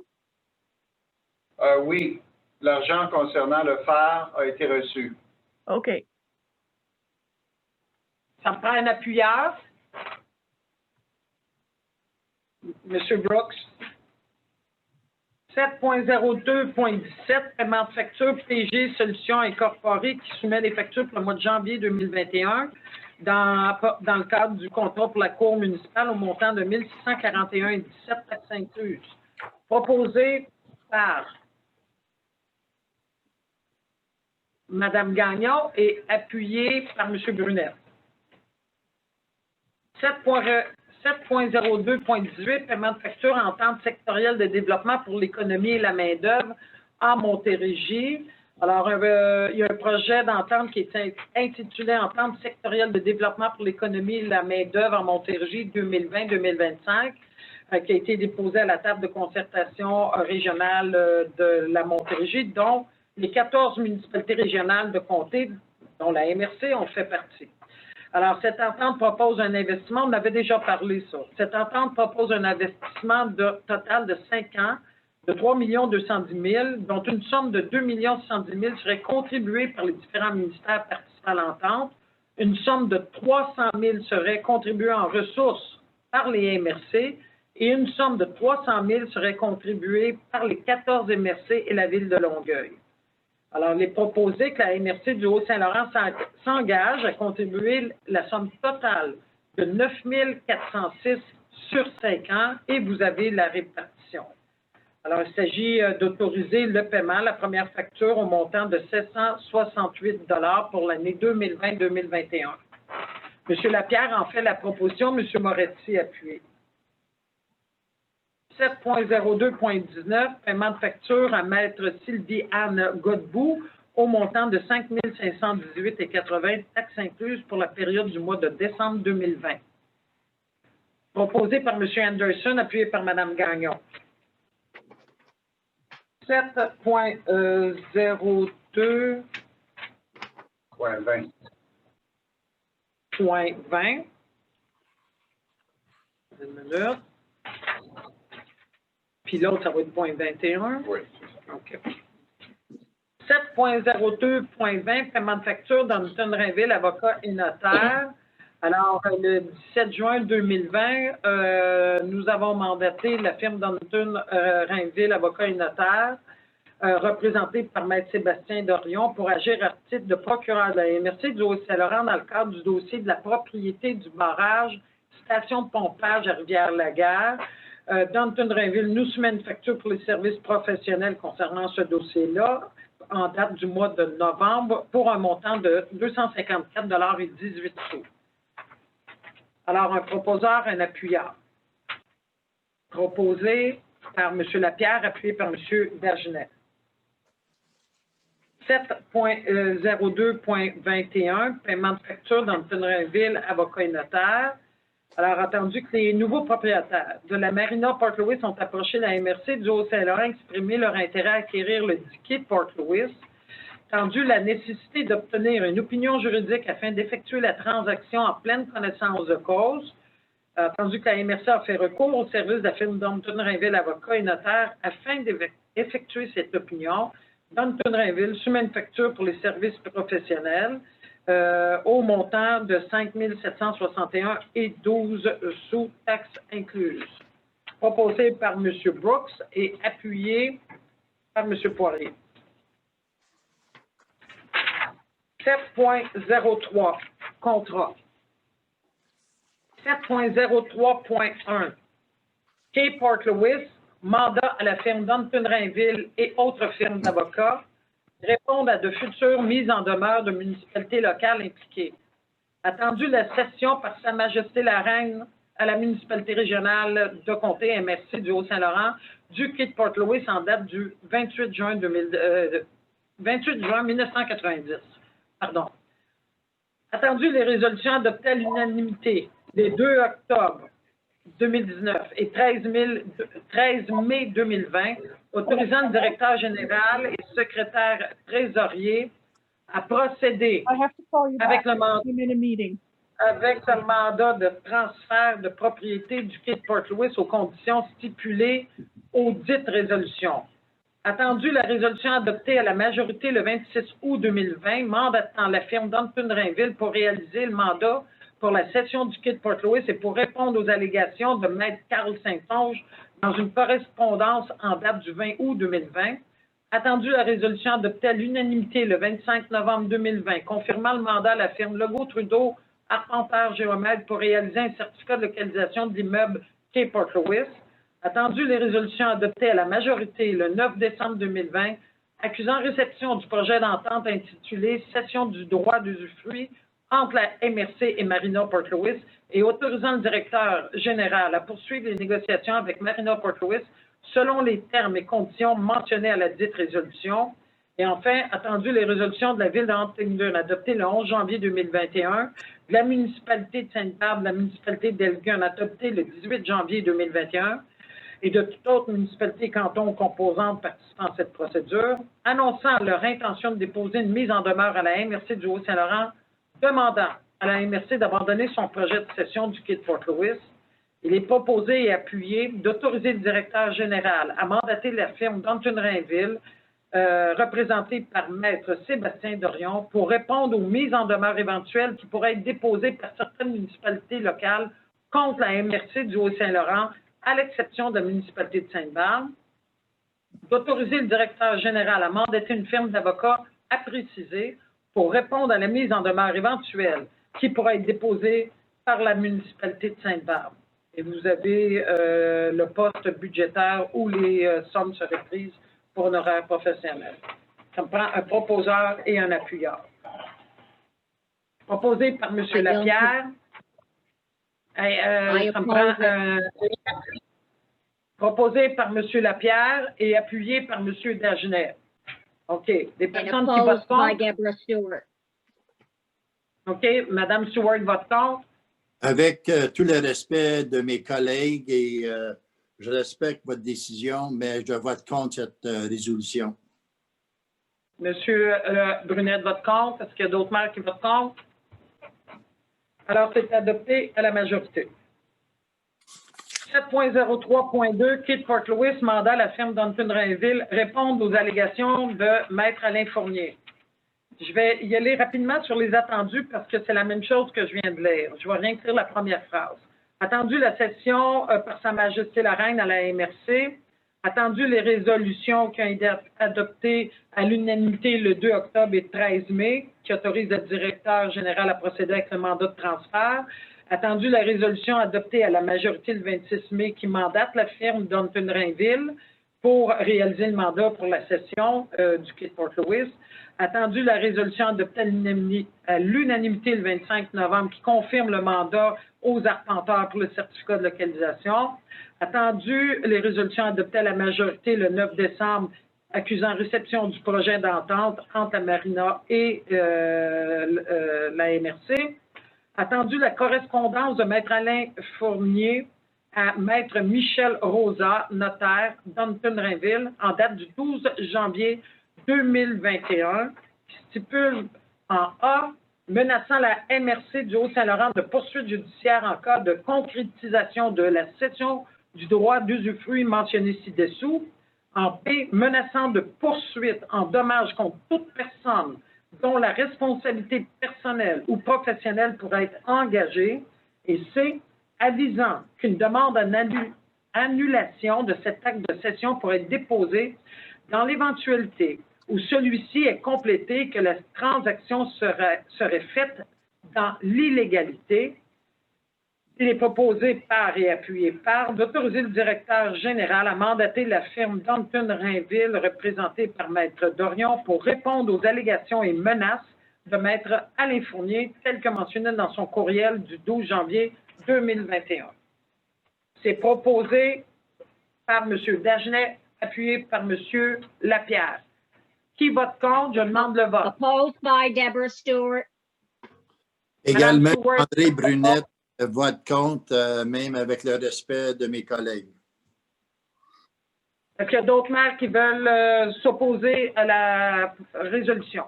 Oui, l'argent concernant le phare a été reçu. OK. Ça me prend un appuyeur. M. Brooks. 7.02.17, paiement de facture PG Solutions Incorporées qui soumet les factures pour le mois de janvier 2021 dans le cadre du contrat pour la Cour municipale au montant de 1 641,17 taxes incluses. Proposé par Mme Gagnon et appuyé par M. Brunet. 7.02.18, paiement de facture entente sectorielle de développement pour l'économie et la main-d'œuvre en Montérégie. Alors, il y a un projet d'entente qui est intitulé Entente sectorielle de développement pour l'économie et la main-d'œuvre en Montérégie 2020-2025, qui a été déposé à la table de concertation régionale de la Montérégie, dont les 14 municipalités régionales de comté, dont la MRC, en fait partie. Alors, cette entente propose un investissement, on avait déjà parlé ça. Cette entente propose un investissement total de 5 ans de 3 210 000, dont une somme de 2 610 000 serait contribuée par les différents ministères participants à l'entente. Une somme de 300 000 serait contribuée en ressources par les MRC et une somme de 300 000 serait contribuée par les 14 MRC et la Ville de Longueuil. Alors, il est proposé que la MRC du Haut-Saint-Laurent s'engage à contribuer la somme totale de 9 406 sur 5 ans et vous avez la répartition. Alors, il s'agit d'autoriser le paiement, la première facture au montant de 768 $ pour l'année 2020-2021. M. Lapierre en fait la proposition, M. Moretti appuyé. 7.02.19, paiement de facture à Maître Sylvie-Anne Godbout au montant de 5 518,80 taxes incluses pour la période du mois de décembre 2020. Proposé par M. Anderson, appuyé par Mme Gagnon. 7.02.20. Une minute. Puis l'autre, ça va être point 21. Oui. OK. 7.02.20, paiement de facture d'Anton-Rainville, avocat et notaire. Alors, le 17 juin 2020, nous avons mandaté la firme d'Anton-Rainville, avocat et notaire, représentée par Maître Sébastien Dorion, pour agir à titre de procureur de la MRC du Haut-Saint-Laurent dans le cadre du dossier de la propriété du barrage station de pompage à Rivière-la-Guerre. D'Anton-Rainville nous soumet une facture pour les services professionnels concernant ce dossier-là en date du mois de novembre pour un montant de 254,18 $. Alors, un proposeur, un appuyeur. Proposé par M. Lapierre, appuyé par M. Dagenet. 7.02.21, paiement de facture d'Anton-Rainville, avocat et notaire. Alors, attendu que les nouveaux propriétaires de la Marina Port-Louis ont approché la MRC du Haut-Saint-Laurent exprimer leur intérêt à acquérir le quai de Port-Louis, attendu la nécessité d'obtenir une opinion juridique afin d'effectuer la transaction en pleine connaissance de cause, attendu que la MRC a fait recours au service de la firme d'Anton-Rainville, avocat et notaire, afin d'effectuer cette opinion, d'Anton-Rainville soumet une facture pour les services professionnels au montant de 5 761,12 $, taxes incluses. Proposé par M. Brooks et appuyé par M. Poirier. 7.03, contrat. 7.03.1, Quai Port-Louis, mandat à la firme Dunton Rainville et autres firmes d'avocats, répondre à de futures mises en demeure de municipalités locales impliquées. Attendu la cession par Sa Majesté la Reine à la municipalité régionale de comté MRC du Haut-Saint-Laurent du Quai de Port-Louis en date du 28 juin 1990. Pardon. Attendu les résolutions adoptées à l'unanimité les 2 octobre 2019 et 13 mai 2020, autorisant le directeur général et secrétaire trésorier à procéder I have to call you avec back. le mandat I'm in a meeting. de transfert de propriété du Quai de Port-Louis aux conditions stipulées aux dites résolutions. Attendu la résolution adoptée à la majorité le 26 août 2020, mandatant la firme Dunton Rainville pour réaliser le mandat pour la cession du Quai de Port-Louis et pour répondre aux allégations de Maître Carl Saint-Onge dans une correspondance en date du 20 août 2020. Attendu la résolution adoptée à l'unanimité le 25 novembre 2020, confirmant le mandat à la firme Legault-Trudeau, arpenteur géomètre pour réaliser un certificat de localisation de l'immeuble Quai Port-Louis. Attendu les résolutions adoptées à la majorité le 9 décembre 2020, accusant réception du projet d'entente intitulé « Cession du droit d'usufruit » entre la MRC et Marina Port-Louis et autorisant le directeur général à poursuivre les négociations avec Marina Port-Louis selon les termes et conditions mentionnés à la dite résolution. Et enfin, attendu les résolutions de la Ville de Huntingdon adoptées le 11 janvier 2021, de la municipalité de Sainte-Barbe, la municipalité d'Elgin adoptée le 18 janvier 2021 et de toute autre municipalité canton composante participant à cette procédure, annonçant leur intention de déposer une mise en demeure à la MRC du Haut-Saint-Laurent demandant à la MRC d'abandonner son projet de cession du Quai de Port-Louis. Il est proposé et appuyé d'autoriser le directeur général à mandater la firme Dunton Rainville, représentée par Maître Sébastien Dorion, pour répondre aux mises en demeure éventuelles qui pourraient être déposées par certaines municipalités locales contre la MRC du Haut-Saint-Laurent, à l'exception de la municipalité de Sainte-Barbe. D'autoriser le directeur général à mandater une firme d'avocats à préciser pour répondre à la mise en demeure éventuelle qui pourrait être déposée par la municipalité de Sainte-Barbe. Et vous avez le poste budgétaire où les sommes seraient prises pour honoraires professionnels. Ça me prend un proposeur et un appuyeur. Proposé par M. Lapierre. Ça me prend proposé par M. Lapierre et appuyé par M. Dagenet. OK. Des And personnes qui opposed votent by contre? Deborah Stewart. OK. Mme Stewart vote contre? Avec tout le respect de mes collègues et je respecte votre décision, mais je vote contre cette résolution. Monsieur Brunet vote contre. Est-ce qu'il y a d'autres maires qui votent contre? Alors, c'est adopté à la majorité. 7.03.2, Quai de Port-Louis, mandat à la firme Dunton Rainville, répondre aux allégations de Maître Alain Fournier. Je vais y aller rapidement sur les attendus parce que c'est la même chose que je viens de lire. Je vais rien écrire la première phrase. Attendu la cession par Sa Majesté la Reine à la MRC. Attendu les résolutions qui ont été adoptées à l'unanimité le 2 octobre et 13 mai, qui autorisent le directeur général à procéder avec le mandat de transfert. Attendu la résolution adoptée à la majorité le 26 mai qui mandate la firme Dunton Rainville pour réaliser le mandat pour la cession du Quai de Port-Louis. Attendu la résolution adoptée à l'unanimité le 25 novembre qui confirme le mandat aux arpenteurs pour le certificat de localisation. Attendu les résolutions adoptées à la majorité le 9 décembre accusant réception du projet d'entente entre la Marina et la MRC. Attendu la correspondance de Maître Alain Fournier à Maître Michel Rosa, notaire, Dunton Rainville, en date du 12 janvier 2021, qui stipule en A, menaçant la MRC du Haut-Saint-Laurent de poursuite judiciaire en cas de concrétisation de la cession du droit d'usufruit mentionné ci-dessous. En B, menaçant de poursuite en dommages contre toute personne dont la responsabilité personnelle ou professionnelle pourrait être engagée. Et C, avisant qu'une demande en annulation de cet acte de cession pourrait être déposée dans l'éventualité où celui-ci est complété que la transaction serait faite dans l'illégalité, il est proposé par et appuyé par d'autoriser le directeur général à mandater la firme Danton Rainville, représentée par Maître Dorion, pour répondre aux allégations et menaces de Maître Alain Fournier, tel que mentionné dans son courriel du 12 janvier 2021. C'est proposé par M. Dagenet, appuyé par M. Lapierre. Qui vote contre? Je demande le vote. Opposed by Deborah Stewart. Également, Stewart. André Brunette vote contre, même avec le respect de mes collègues. Est-ce qu'il y a d'autres maires qui veulent s'opposer à la résolution?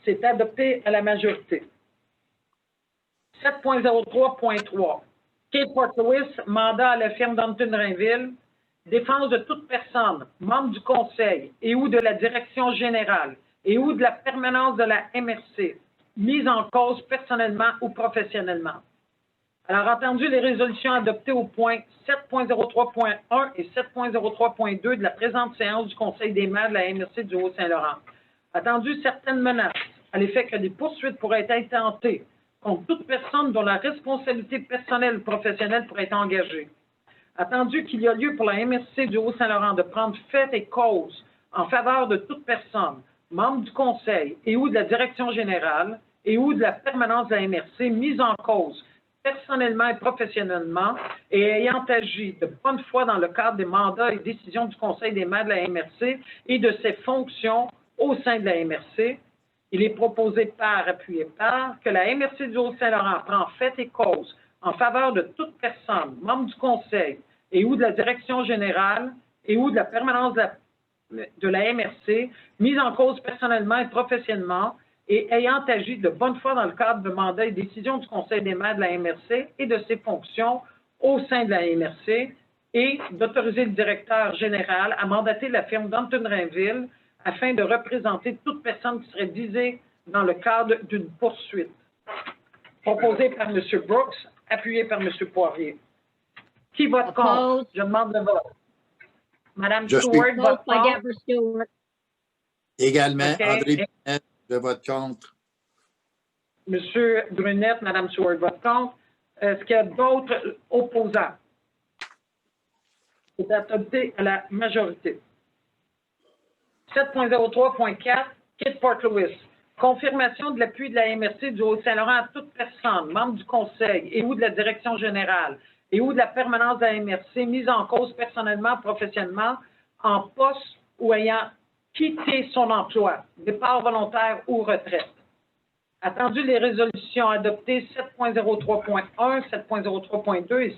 C'est adopté à la majorité. 7.03.3. Kate Port-Louis, mandat à la firme Danton Rainville, défense de toute personne, membre du conseil et ou de la direction générale et ou de la permanence de la MRC, mise en cause personnellement ou professionnellement. Alors, entendu les résolutions adoptées au point 7.03.1 et 7.03.2 de la présente séance du Conseil des maires de la MRC du Haut-Saint-Laurent, attendu certaines menaces à l'effet que des poursuites pourraient être intentées contre toute personne dont la responsabilité personnelle ou professionnelle pourrait être engagée. Attendu qu'il y a lieu pour la MRC du Haut-Saint-Laurent de prendre fait et cause en faveur de toute personne, membre du Conseil et ou de la direction générale et ou de la permanence de la MRC mise en cause personnellement et professionnellement et ayant agi de bonne foi dans le cadre des mandats et décisions du Conseil des maires de la MRC et de ses fonctions au sein de la MRC. Il est proposé par, appuyé par, que la MRC du Haut-Saint-Laurent prend fait et cause en faveur de toute personne, membre du Conseil et ou de la direction générale et ou de la permanence de la MRC, mise en cause personnellement et professionnellement et ayant agi de bonne foi dans le cadre de mandats et décisions du Conseil des maires de la MRC et de ses fonctions au sein de la MRC et d'autoriser le directeur général à mandater la firme Danton Rainville afin de représenter toute personne qui serait visée dans le cadre d'une poursuite. Proposé par M. Brooks, appuyé par M. Poirier. Qui vote contre? Opposed. Je demande le vote. Mme Je suis- Stewart vote Opposed by contre. Deborah Stewart. Également, OK. André Brunette, je vote contre. M. Brunette, Mme Stewart vote contre. Est-ce qu'il y a d'autres opposants? C'est adopté à la majorité. 7.03.4, Kate Port-Louis. Confirmation de l'appui de la MRC du Haut-Saint-Laurent à toute personne, membre du Conseil et ou de la direction générale et ou de la permanence de la MRC mise en cause personnellement, professionnellement, en poste ou ayant quitté son emploi, départ volontaire ou retraite. Attendu les résolutions adoptées 7.03.1, 7.03.2 et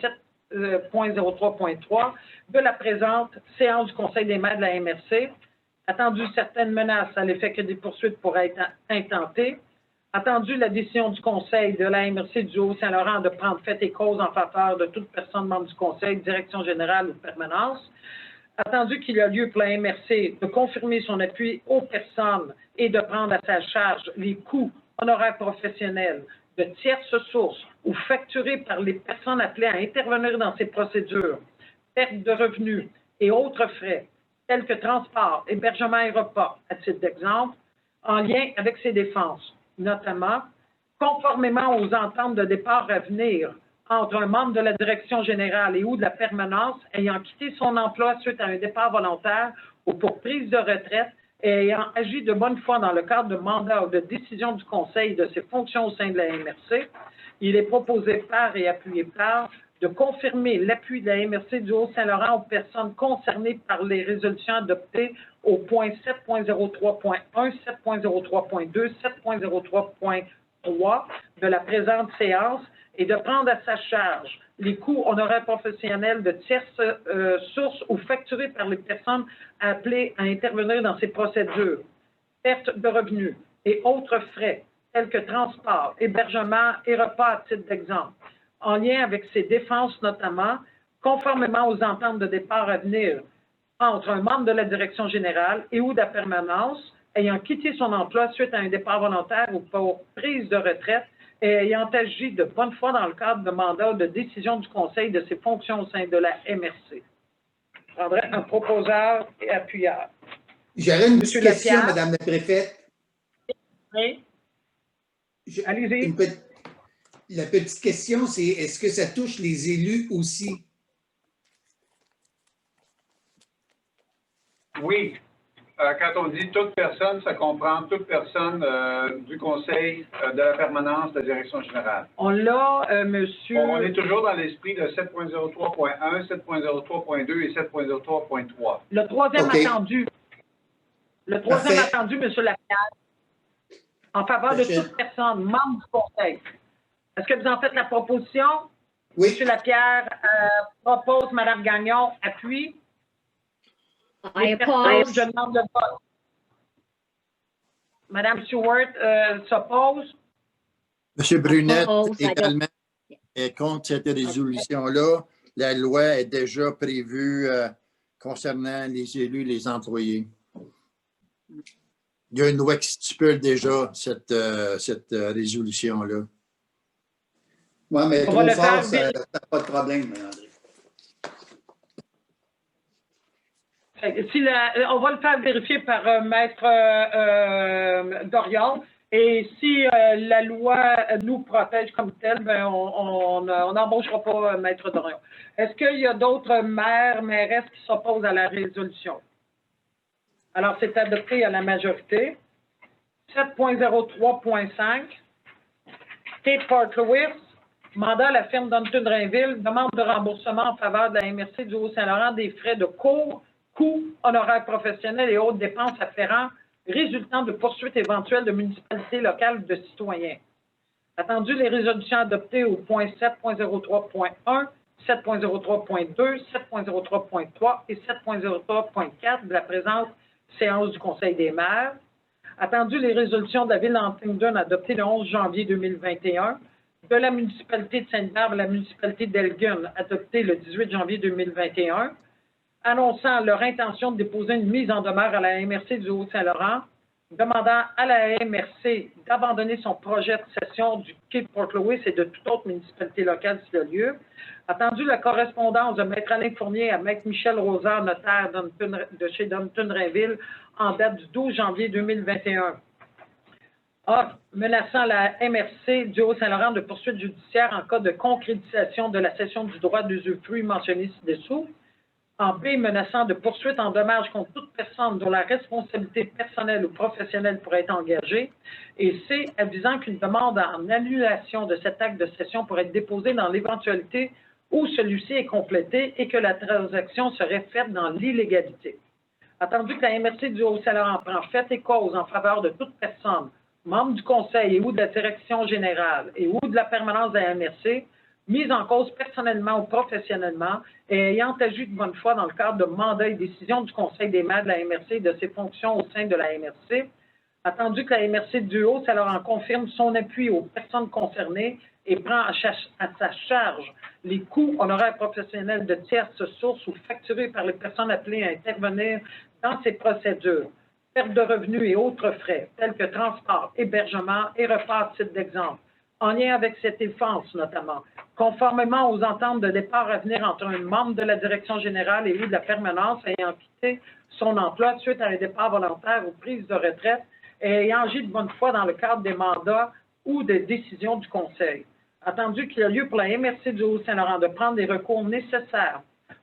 7.03.3 de la présente séance du Conseil des maires de la MRC, attendu certaines menaces à l'effet que des poursuites pourraient être intentées, attendu la décision du Conseil de la MRC du Haut-Saint-Laurent de prendre fait et cause en faveur de toute personne membre du Conseil, direction générale ou permanence, attendu qu'il y a lieu pour la MRC de confirmer son appui aux personnes et de prendre à sa charge les coûts honoraires professionnels de tierces sources ou facturés par les personnes appelées à intervenir dans ces procédures, perte de revenus et autres frais, tels que transport, hébergement et repas, à titre d'exemple, en lien avec ces défenses, notamment conformément aux ententes de départ à venir entre un membre de la direction générale et ou de la permanence ayant quitté son emploi suite à un départ volontaire ou pour prise de retraite et ayant agi de bonne foi dans le cadre de mandat ou de décision du Conseil de ses fonctions au sein de la MRC, il est proposé par et appuyé par de confirmer l'appui de la MRC du Haut-Saint-Laurent aux personnes concernées par les résolutions adoptées au point 7.03.1, 7.03.2, 7.03.3 de la présente séance et de prendre à sa charge les coûts honoraires professionnels de tierces sources ou facturés par les personnes appelées à intervenir dans ces procédures, perte de revenus et autres frais tels que transport, hébergement et repas à titre d'exemple, en lien avec ces défenses notamment, conformément aux ententes de départ à venir entre un membre de la direction générale et ou de la permanence ayant quitté son emploi suite à un départ volontaire ou pour prise de retraite et ayant agi de bonne foi dans le cadre de mandat ou de décision du Conseil de ses fonctions au sein de la MRC. Je prendrai un proposeur et appuyeur. J'aurais une petite Monsieur question, Lapierre. Madame la préfète. Oui. Allez-y. La petite question, c'est est-ce que ça touche les élus aussi? Oui. Quand on dit toute personne, ça comprend toute personne du conseil de la permanence de la direction générale. On l'a, monsieur. On est toujours dans l'esprit de 7.03.1, 7.03.2 et 7.03.3. Le troisième OK. attendu. Le troisième Parfait. attendu, monsieur Lapierre, en faveur de Parfait. toute personne membre du conseil. Est-ce que vous en faites la proposition? Oui. Monsieur Lapierre propose, Madame Gagnon appuie. I Les personnes, oppose. je demande le vote. Madame Stewart s'oppose. M. Brunette Oppose, I don't- également est contre cette résolution-là. La loi est déjà prévue concernant les élus, les employés. Il y a une loi qui stipule déjà cette résolution-là. Oui, mais On trop va le fort, faire ça n'a pas de problème, André. On va le faire vérifier par Maître Dorion. Et si la loi nous protège comme telle, ben on n'embauchera pas Maître Dorion. Est-ce qu'il y a d'autres maires, mairesses qui s'opposent à la résolution? Alors, c'est adopté à la majorité. 7.03.5. Kate Port-Louis, mandat à la firme d'Anton-Drainville, demande de remboursement en faveur de la MRC du Haut-Saint-Laurent des frais de cours, coûts, honoraires professionnels et autres dépenses afférentes résultant de poursuites éventuelles de municipalités locales ou de citoyens. Attendu les résolutions adoptées au point 7.03.1, 7.03.2, 7.03.3 et 7.03.4 de la présente séance du Conseil des maires. Attendu les résolutions de la Ville d'Huntingdon adoptées le 11 janvier 2021, de la municipalité de Sainte-Barbe à la municipalité d'Elgin adoptée le 18 janvier 2021, annonçant leur intention de déposer une mise en demeure à la MRC du Haut-Saint-Laurent, demandant à la MRC d'abandonner son projet de cession du quai de Port-Louis et de toute autre municipalité locale si le lieu. Attendu la correspondance de Maître Alain Fournier à Maître Michel Rosard, notaire de chez Dunton-Drainville, en date du 12 janvier 2021. A, menaçant la MRC du Haut-Saint-Laurent de poursuites judiciaires en cas de concrétisation de la cession du droit d'usufruit mentionné ci-dessous. En B, menaçant de poursuites en dommages contre toute personne dont la responsabilité personnelle ou professionnelle pourrait être engagée. Et C, avisant qu'une demande en annulation de cet acte de cession pourrait être déposée dans l'éventualité où celui-ci est complété et que la transaction serait faite dans l'illégalité. Attendu que la MRC du Haut-Saint-Laurent prend fait et cause en faveur de toute personne, membre du conseil et ou de la direction générale et ou de la permanence de la MRC, mise en cause personnellement ou professionnellement et ayant agi de bonne foi dans le cadre de mandats et décisions du Conseil des maires de la MRC et de ses fonctions au sein de la MRC, attendu que la MRC du Haut-Saint-Laurent confirme son appui aux personnes concernées et prend à sa charge les coûts honoraires professionnels de tierces sources ou facturés par les personnes appelées à intervenir dans ces procédures, perte de revenus et autres frais, tels que transport, hébergement et repas, titre d'exemple, en lien avec cette défense notamment, conformément aux ententes de départ à venir entre un membre de la direction générale et ou de la permanence ayant quitté son emploi suite à un départ volontaire ou prise de retraite et ayant agi de bonne foi dans le cadre des mandats ou des décisions du Conseil. Attendu qu'il y a lieu pour la MRC du Haut-Saint-Laurent de prendre les recours nécessaires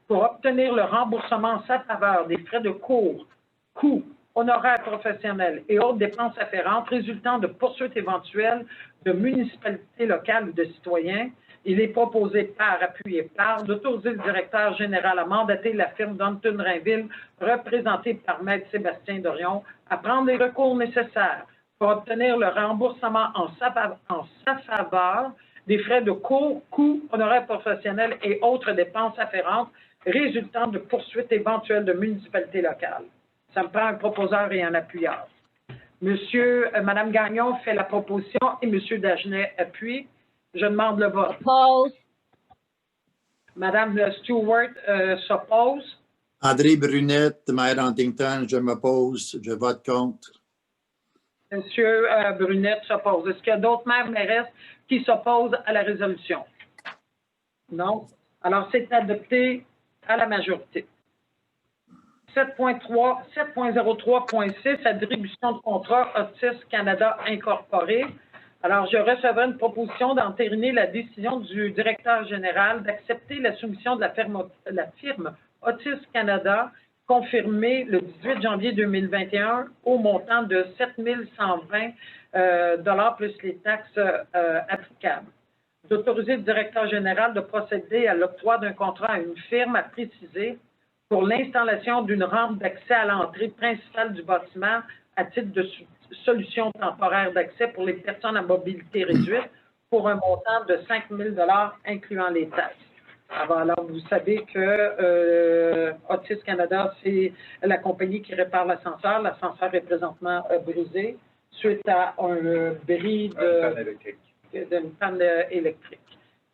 pour obtenir le remboursement en sa faveur des frais de cours, coûts, honoraires professionnels et autres dépenses afférentes résultant de poursuites éventuelles de municipalités locales ou de citoyens, il est proposé par appui et par d'autoriser le directeur général à mandater la firme d'Anton-Drainville, représentée par Maître Sébastien Dorion, à prendre les recours nécessaires pour obtenir le remboursement en sa faveur des frais de cours, coûts, honoraires professionnels et autres dépenses afférentes résultant de poursuites éventuelles de municipalités locales. Ça me prend un proposeur et un appuyeur. Madame Gagnon fait la proposition et Monsieur Dagenet appuie. Je demande le vote. Oppose. Madame Stewart s'oppose. André Brunette, maire Huntington, je m'oppose, je vote contre. Monsieur Brunette s'oppose. Est-ce qu'il y a d'autres maires mairesses qui s'opposent à la résolution? Non. Alors, c'est adopté à la majorité. 7.03.6, attribution de contrat Otis Canada Incorporé. Alors, je recevrai une proposition d'entériner la décision du directeur général d'accepter la soumission de la firme Otis Canada, confirmée le 18 janvier 2021 au montant de 7 120 plus les taxes applicables. D'autoriser le directeur général de procéder à l'octroi d'un contrat à une firme à préciser pour l'installation d'une rampe d'accès à l'entrée principale du bâtiment à titre de solution temporaire d'accès pour les personnes à mobilité réduite pour un montant de 5 000 incluant les taxes. Alors, vous savez que Otis Canada, c'est la compagnie qui répare l'ascenseur. L'ascenseur est présentement brisé suite à un bris d'une panne électrique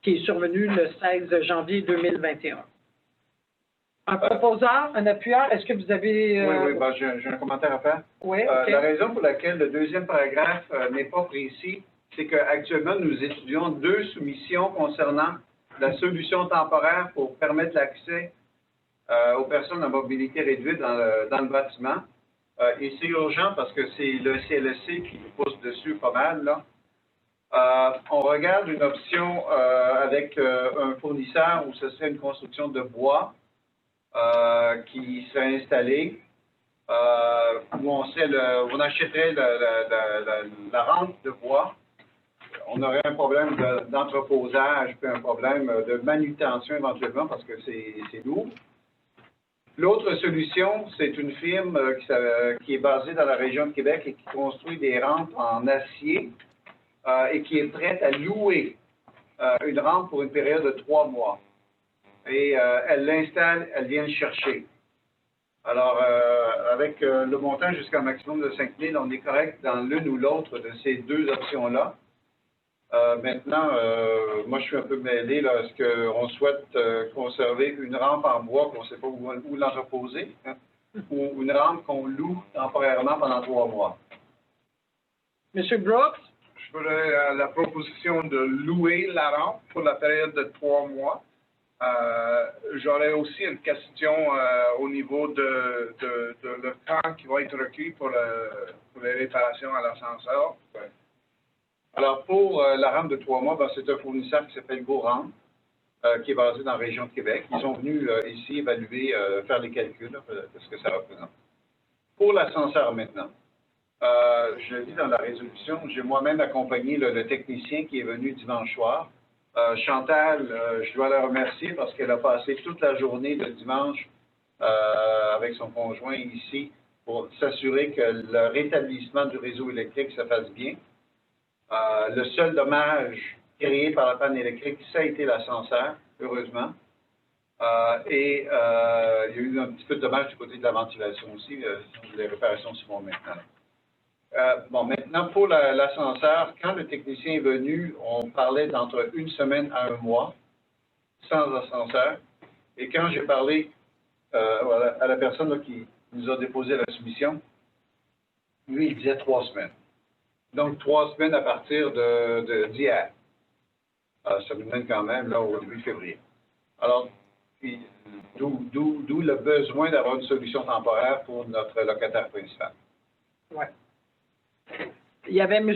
qui est survenue le 16 janvier 2021. Un proposeur, un appuyeur, est-ce que vous avez... Oui, ben, j'ai un commentaire à faire. Oui, OK. La raison pour laquelle le deuxième paragraphe n'est pas précis, c'est qu'actuellement, nous étudions 2 soumissions concernant la solution temporaire pour permettre l'accès aux personnes à mobilité réduite dans le bâtiment. Et c'est urgent parce que c'est le CLSC qui nous pousse dessus pas mal, là. On regarde une option avec un fournisseur où ce serait une construction de bois qui serait installée, où on achèterait la rampe de bois. On aurait un problème d'entreposage, puis un problème de manutention éventuellement parce que c'est lourd. L'autre solution, c'est une firme qui est basée dans la région de Québec et qui construit des rampes en acier et qui est prête à louer une rampe pour une période de 3 mois. Et elle l'installe, elle vient le chercher. Alors, avec le montant jusqu'à un maximum de 5 000, on est correct dans l'une ou l'autre de ces 2 options-là. Maintenant, moi, je suis un peu mêlé. Là. Est-ce qu'on souhaite conserver une rampe en bois qu'on ne sait pas où l'entreposer, hein, ou une rampe qu'on loue temporairement pendant 3 mois? Monsieur Brooks? Je ferais la proposition de louer la rampe pour la période de 3 mois. J'aurais aussi une question au niveau de le temps qui va être requis pour les réparations à l'ascenseur. Alors, pour la rampe de 3 mois, ben, c'est un fournisseur qui s'appelle GoRamp, qui est basé dans la région de Québec. Ils sont venus ici évaluer, faire les calculs de ce que ça représente. Pour l'ascenseur maintenant, je le dis dans la résolution, j'ai moi-même accompagné le technicien qui est venu dimanche soir. Chantal, je dois la remercier parce qu'elle a passé toute la journée de dimanche avec son conjoint ici pour s'assurer que le rétablissement du réseau électrique se fasse bien. Le seul dommage créé par la panne électrique, ça a été l'ascenseur, heureusement. Et il y a eu un petit peu de dommage du côté de la ventilation aussi. Les réparations se font maintenant. Bon, maintenant, pour l'ascenseur, quand le technicien est venu, on parlait d'entre 1 semaine à 1 mois, sans ascenseur. Et quand j'ai parlé à la personne là, qui nous a déposé la soumission, lui, il disait 3 semaines. Donc, 3 semaines à partir d'hier. Ça nous mène quand même là, au début février. Alors, d'où le besoin d'avoir une solution temporaire pour notre locataire principal. Oui. Il y avait M.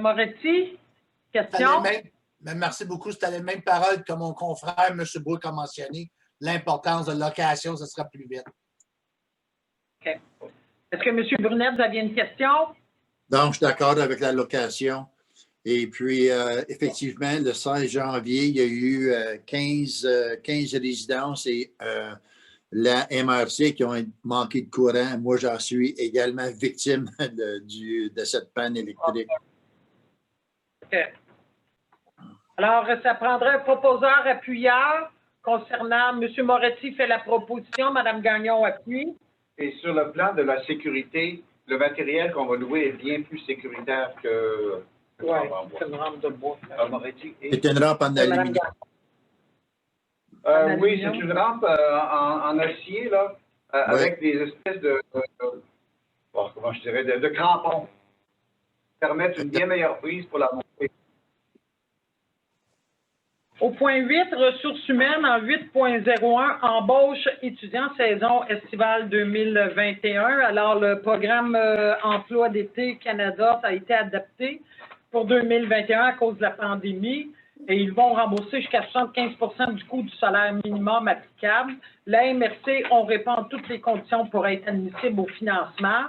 Moretti. Question? Merci beaucoup. C'était les mêmes paroles que mon confrère, M. Brooks, a mentionné. L'importance de location, ce sera plus vite. OK. Est-ce que M. Brunet, vous aviez une question? Donc, je suis d'accord avec la location. Et puis, effectivement, le 16 janvier, il y a eu 15 résidences et la MRC qui ont manqué de courant. Moi, j'en suis également victime de cette panne électrique. OK. Alors, ça prendrait un proposeur appuyeur concernant M. Moretti fait la proposition, Mme Gagnon appuie. Et sur le plan de la sécurité, le matériel qu'on va louer est bien plus sécuritaire que oui, c'est une rampe de bois. C'est une rampe en aluminium. Oui, c'est une rampe en acier, là, avec des espèces comment je dirais, de crampons. Permettre une bien meilleure prise pour la montée. Au point 8, ressources humaines, en 8.01, embauche étudiants saison estivale 2021. Alors, le programme Emploi d'été Canada, ça a été adapté pour 2021 à cause de la pandémie. Et ils vont rembourser jusqu'à 75% du coût du salaire minimum applicable. La MRC, on répond à toutes les conditions pour être admissible au financement.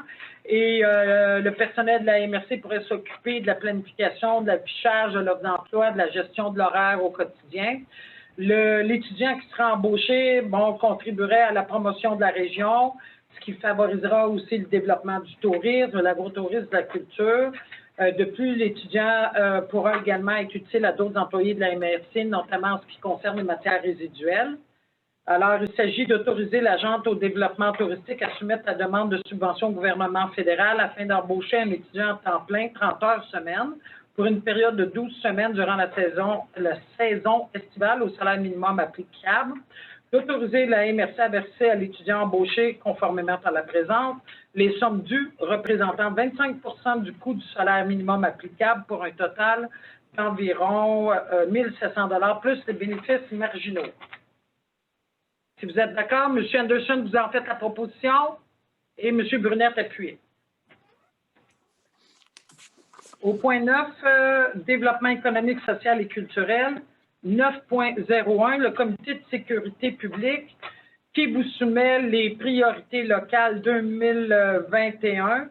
Et le personnel de la MRC pourrait s'occuper de la planification, de l'affichage de l'offre d'emploi, de la gestion de l'horaire au quotidien. L'étudiant qui sera embauché, contribuerait à la promotion de la région, ce qui favorisera aussi le développement du tourisme, l'agro-tourisme, de la culture. De plus, l'étudiant pourra également être utile à d'autres employés de la MRC, notamment en ce qui concerne les matières résiduelles. Alors, il s'agit d'autoriser l'agente au développement touristique à soumettre la demande de subvention au gouvernement fédéral afin d'embaucher un étudiant en temps plein, 30 heures semaine, pour une période de 12 semaines durant la saison estivale au salaire minimum applicable. D'autoriser la MRC à verser à l'étudiant embauché, conformément à la présente, les sommes dues représentant 25% du coût du salaire minimum applicable pour un total d'environ 1 700 $ plus les bénéfices marginaux. Si vous êtes d'accord, M. Anderson, vous en faites la proposition et M. Brunette appuie. Au point 9, développement économique, social et culturel, 9.01, le comité de sécurité publique qui vous soumet les priorités locales 2021.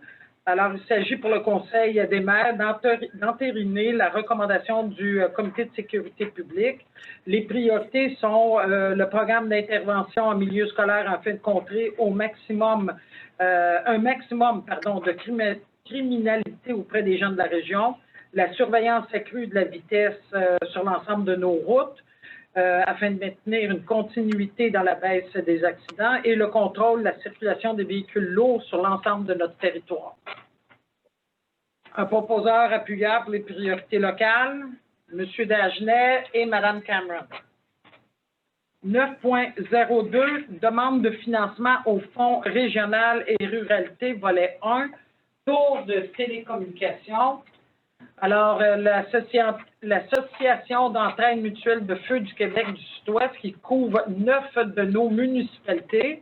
Alors, il s'agit pour le Conseil des maires d'entériner la recommandation du Comité de sécurité publique. Les priorités sont le programme d'intervention en milieu scolaire afin de contrer un maximum de criminalité auprès des gens de la région, la surveillance accrue de la vitesse sur l'ensemble de nos routes, afin de maintenir une continuité dans la baisse des accidents et le contrôle de la circulation des véhicules lourds sur l'ensemble de notre territoire. Un proposeur appuyable pour les priorités locales, M. Dagenet et Mme Cameron. 9.02, demande de financement au Fonds régional et ruralité, volet 1, tour de télécommunications. Alors, l'Association d'entraide mutuelle de feu du Québec du Sud-Ouest, qui couvre 9 de nos municipalités,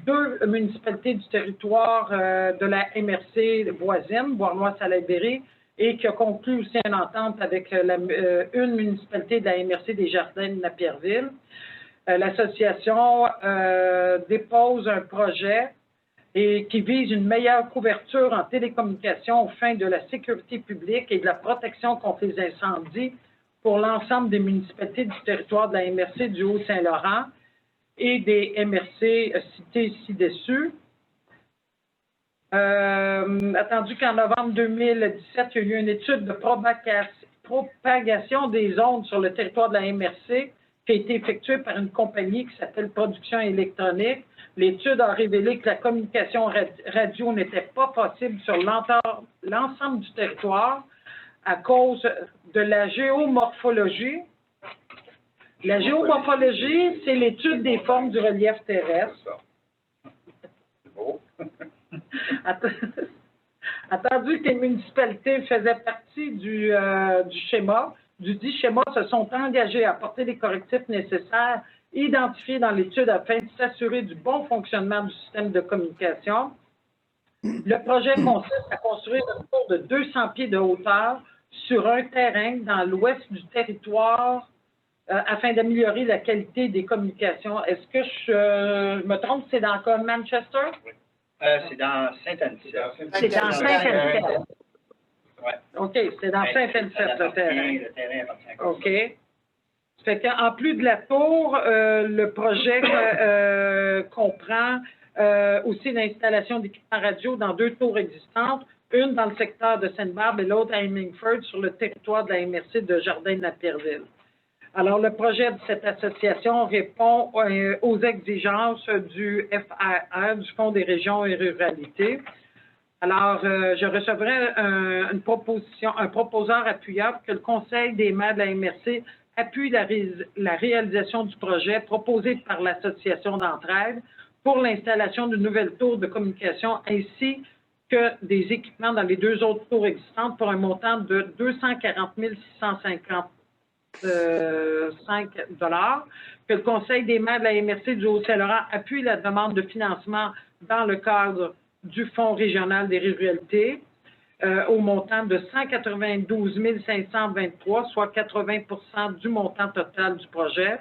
2 municipalités du territoire de la MRC voisine, Beauharnois-Salaberry, et qui a conclu aussi une entente avec une municipalité de la MRC des Jardins de Napierville. L'association dépose un projet et qui vise une meilleure couverture en télécommunications aux fins de la sécurité publique et de la protection contre les incendies pour l'ensemble des municipalités du territoire de la MRC du Haut-Saint-Laurent et des MRC cités ci-dessus. Attendu qu'en novembre 2017, il y a eu une étude de propagation des ondes sur le territoire de la MRC qui a été effectuée par une compagnie qui s'appelle Production électronique. L'étude a révélé que la communication radio n'était pas possible sur l'ensemble du territoire à cause de la géomorphologie. La géomorphologie, c'est l'étude des formes du relief terrestre. C'est beau. Attendu que les municipalités faisaient partie du schéma, du dit schéma, se sont engagées à apporter les correctifs nécessaires identifiés dans l'étude afin de s'assurer du bon fonctionnement du système de communication. Le projet consiste à construire une tour de 200 pieds de hauteur sur un terrain dans l'ouest du territoire afin d'améliorer la qualité des communications. Est-ce que je me trompe, c'est dans Manchester? Oui. C'est dans Saint-Anicet. C'est dans Saint-Anicet. Ouais. OK, c'est dans Saint-Anicet, le terrain. Le terrain appartient à OK. Ça fait qu'en plus de la tour, le projet comprend aussi l'installation d'équipements radio dans 2 tours existantes, une dans le secteur de Sainte-Barbe et l'autre à Hemingford sur le territoire de la MRC de Jardin-de-Napierville. Alors, le projet de cette association répond aux exigences du FRR, du Fonds des régions et ruralités. Alors, je recevrai un proposeur appuyable que le Conseil des maires de la MRC appuie la réalisation du projet proposé par l'Association d'entraide pour l'installation d'une nouvelle tour de communication ainsi que des équipements dans les 2 autres tours existantes pour un montant de 240 650 que le Conseil des maires de la MRC du Haut-Saint-Laurent appuie la demande de financement dans le cadre du Fonds régional des ruralités au montant de 192 523, soit 80 du montant total du projet,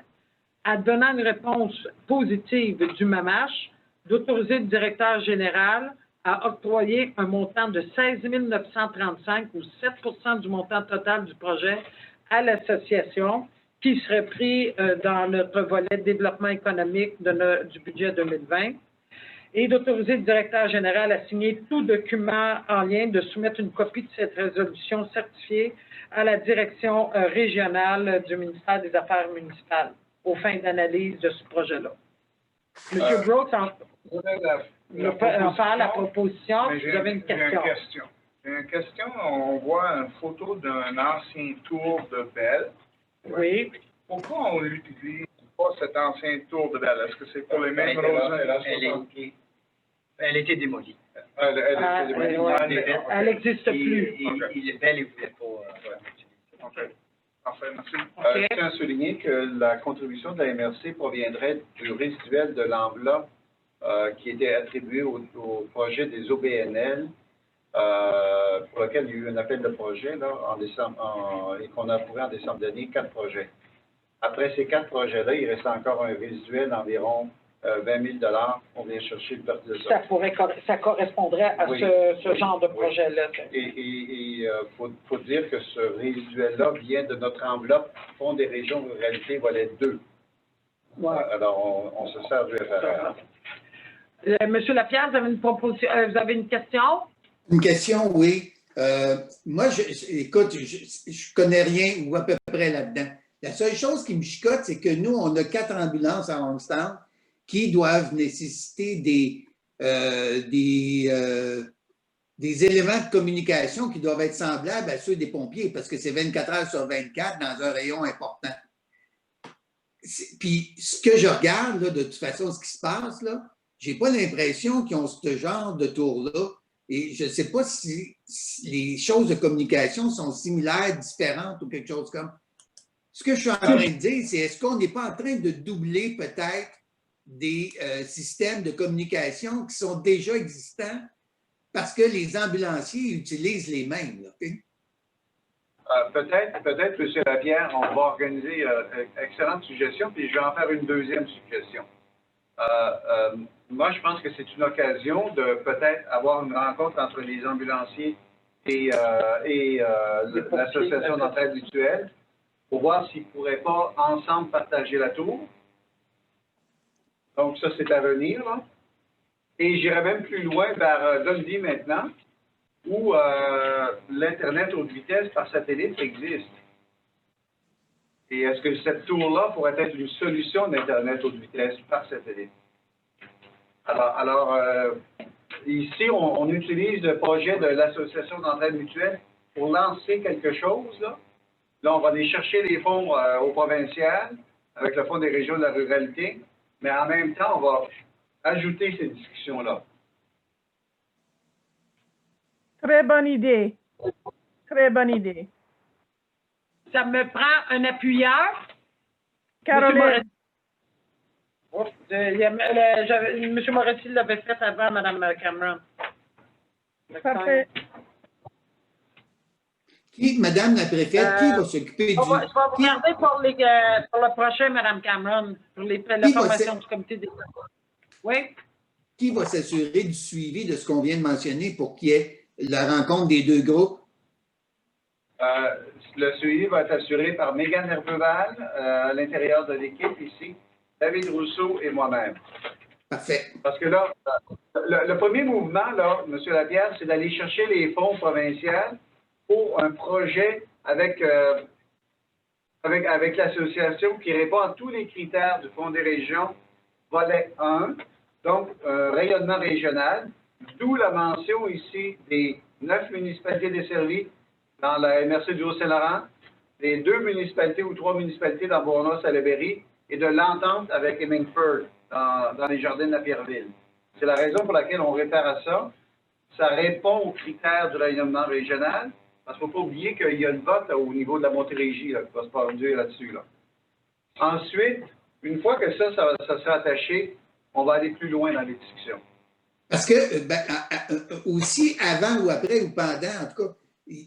en donnant une réponse positive du MAMACH, d'autoriser le directeur général à octroyer un montant de 16 935 ou 7 du montant total du projet à l'association qui serait pris dans notre volet développement économique du budget 2020 et d'autoriser le directeur général à signer tout document en lien, de soumettre une copie de cette résolution certifiée à la direction régionale du ministère des Affaires municipales aux fins d'analyse de ce projet-là. Monsieur Brooks, on fait la proposition, vous avez une question. J'ai une question. On voit une photo d'un ancien tour de Belle. Oui. Pourquoi on n'utilise pas cet ancien tour de Belle? Est-ce que c'est pour les mêmes raisons? Elle a été démolie. Elle n'existe plus. Il est Belle et vous voulez pas. OK. Parfait, merci. Je tiens à souligner que la contribution de la MRC proviendrait du résiduel de l'enveloppe qui était attribuée au projet des OBNL, pour lequel il y a eu un appel de projet là, en décembre, et qu'on a approuvé en décembre dernier, 4 projets. Après ces 4 projets-là, il reste encore un résiduel d'environ 20 000 On vient chercher le parti de ça. Ça correspondrait à ce genre de projet-là. Et il faut dire que ce résiduel-là vient de notre enveloppe Fonds des régions de ruralité, volet 2. Ouais. Alors, on se sert du FRR. Monsieur Lapierre, vous avez une proposition, vous avez une question? Une question, oui. Moi, écoute, je connais rien ou à peu près là-dedans. La seule chose qui me chicote, c'est que nous, on a 4 ambulances à Homestown qui doivent nécessiter des éléments de communication qui doivent être semblables à ceux des pompiers parce que c'est 24 heures sur 24 dans un rayon important. Puis, ce que je regarde, là, de toute façon, ce qui se passe, là, j'ai pas l'impression qu'ils ont ce genre de tour-là. Et je ne sais pas si les choses de communication sont similaires, différentes ou quelque chose comme. Ce que je suis en train de dire, c'est est-ce qu'on n'est pas en train de doubler peut-être des systèmes de communication qui sont déjà existants parce que les ambulanciers utilisent les mêmes. Là, okay? Peut-être, M. Lapierre, on va organiser excellente suggestion, puis je vais en faire une deuxième suggestion. Moi, je pense que c'est une occasion de peut-être avoir une rencontre entre les ambulanciers et l'association d'entraide mutuelle pour voir s'ils ne pourraient pas ensemble partager la tour. Donc, ça, c'est à venir. Là. Et j'irai même plus loin vers Dundee maintenant, où l'Internet haute vitesse par satellite existe. Et est-ce que cette tour-là pourrait être une solution d'Internet haute vitesse par satellite? Alors ici, on utilise le projet de l'Association d'entraide mutuelle pour lancer quelque chose. Là, on va aller chercher les fonds au provincial avec le Fonds des régions de la ruralité, mais en même temps, on va ajouter ces discussions-là. Très bonne idée. Très bonne idée. Ça me prend un appuyeur. Caroline. M. Moretti l'avait fait avant, Mme Cameron. Parfait. Madame la préfète, qui va s'occuper du... Je vais vous regarder pour le prochain, Mme Cameron, pour la formation du comité des... Oui? Qui va s'assurer du suivi de ce qu'on vient de mentionner pour qu'il y ait la rencontre des 2 groupes? Le suivi va être assuré par Mégane Herbeval à l'intérieur de l'équipe ici, David Rousseau et moi-même. Parfait. Parce que là, le premier mouvement, là, M. Lapierre, c'est d'aller chercher les fonds provinciaux pour un projet avec l'association qui répond à tous les critères du Fonds des régions, volet 1, donc rayonnement régional, d'où la mention ici des 9 municipalités desservies dans la MRC du Haut-Saint-Laurent, les 2 municipalités ou 3 municipalités dans Bournos-Salaberry et de l'entente avec Hemingford dans les jardins de la Pierreville. C'est la raison pour laquelle on réfère à ça. Ça répond aux critères du rayonnement régional Parce qu'il ne faut pas oublier qu'il y a le vote là, au niveau de la Montérégie là, qui va se produire là-dessus. Là. Ensuite, une fois que ça sera attaché, on va aller plus loin dans les discussions. Parce que, aussi, avant ou après ou pendant, en tout cas,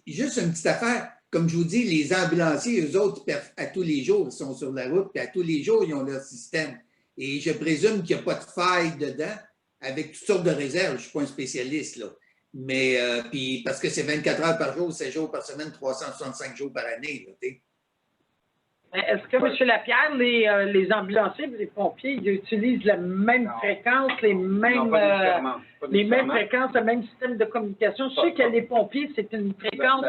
juste une petite affaire, comme je vous dis, les ambulanciers, eux autres, à tous les jours, ils sont sur la route, puis à tous les jours, ils ont leur système. Et je présume qu'il n'y a pas de faille dedans, avec toutes sortes de réserves. Je ne suis pas un spécialiste, là. Mais, puis, parce que c'est 24 heures par jour, 7 jours par semaine, 365 jours par année, là, t'sais. Est-ce que, M. Lapierre, les ambulanciers et les pompiers, ils utilisent la même fréquence, les mêmes fréquences, le même système de communication? Je sais que les pompiers, c'est une fréquence...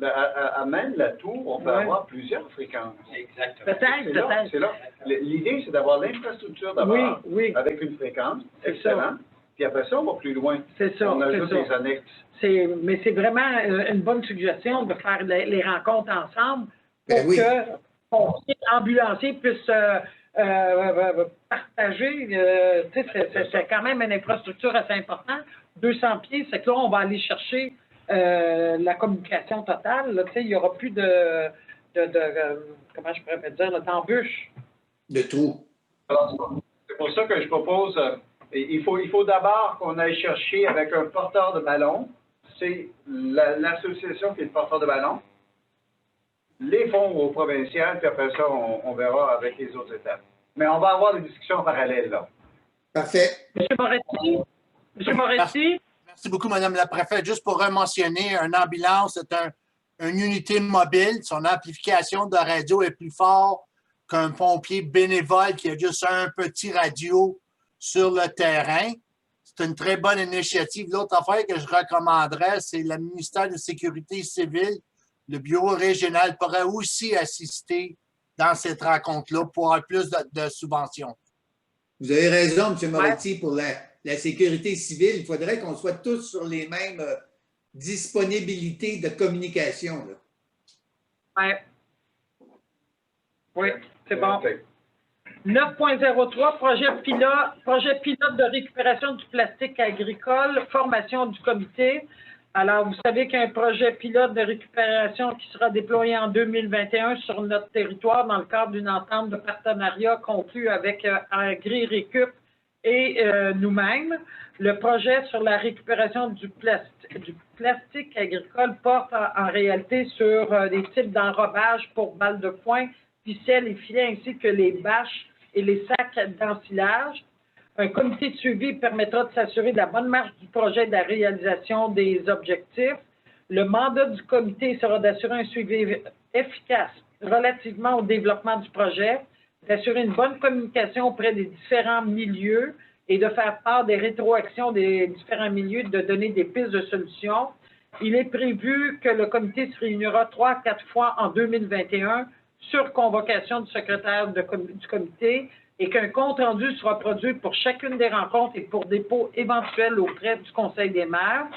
À même la tour, on peut avoir plusieurs fréquences. Exactement. Peut-être. C'est là. L'idée, c'est d'avoir l'infrastructure d'abord avec une fréquence. Excellent. Puis après ça, on va plus loin. C'est ça. On ajoute des annexes. Mais c'est vraiment une bonne suggestion de faire les rencontres ensemble pour que pompiers, ambulanciers puissent partager. C'est quand même une infrastructure assez importante. 200 pieds, c'est que là, on va aller chercher la communication totale. Là, il n'y aura plus de comment je pourrais dire, d'embûches. De tout. Alors, c'est pour ça que je propose, il faut d'abord qu'on aille chercher avec un porteur de ballon. C'est l'association qui est le porteur de ballon. Les fonds au provincial, puis après ça, on verra avec les autres étapes. Mais on va avoir des discussions parallèles, là. Parfait. M. Moretti? Merci beaucoup, Mme la préfète. Juste pour mentionner, une ambulance, c'est une unité mobile. Son amplification de radio est plus forte qu'un pompier bénévole qui a juste un petit radio sur le terrain. C'est une très bonne initiative. L'autre affaire que je recommanderais, c'est le ministère de la Sécurité civile. Le bureau régional pourrait aussi assister dans cette rencontre-là pour avoir plus de subventions. Vous avez raison, M. Moretti, pour la sécurité civile. Il faudrait qu'on soit tous sur les mêmes disponibilités de communication. Oui, c'est bon. 9.03, projet pilote de récupération du plastique agricole, formation du comité. Alors, vous savez qu'il y a un projet pilote de récupération qui sera déployé en 2021 sur notre territoire dans le cadre d'une entente de partenariat conclue avec Agri-Récup et nous-mêmes. Le projet sur la récupération du plastique agricole porte en réalité sur des types d'enrobage pour balles de foin, ficelles et filets, ainsi que les bâches et les sacs d'ensilage. Un comité de suivi permettra de s'assurer de la bonne marche du projet et de la réalisation des objectifs. Le mandat du comité sera d'assurer un suivi efficace relativement au développement du projet, d'assurer une bonne communication auprès des différents milieux et de faire part des rétroactions des différents milieux, de donner des pistes de solutions. Il est prévu que le comité se réunira 3 à 4 fois en 2021 sur convocation du secrétaire du comité et qu'un compte-rendu sera produit pour chacune des rencontres et pour dépôt éventuel auprès du Conseil des maires.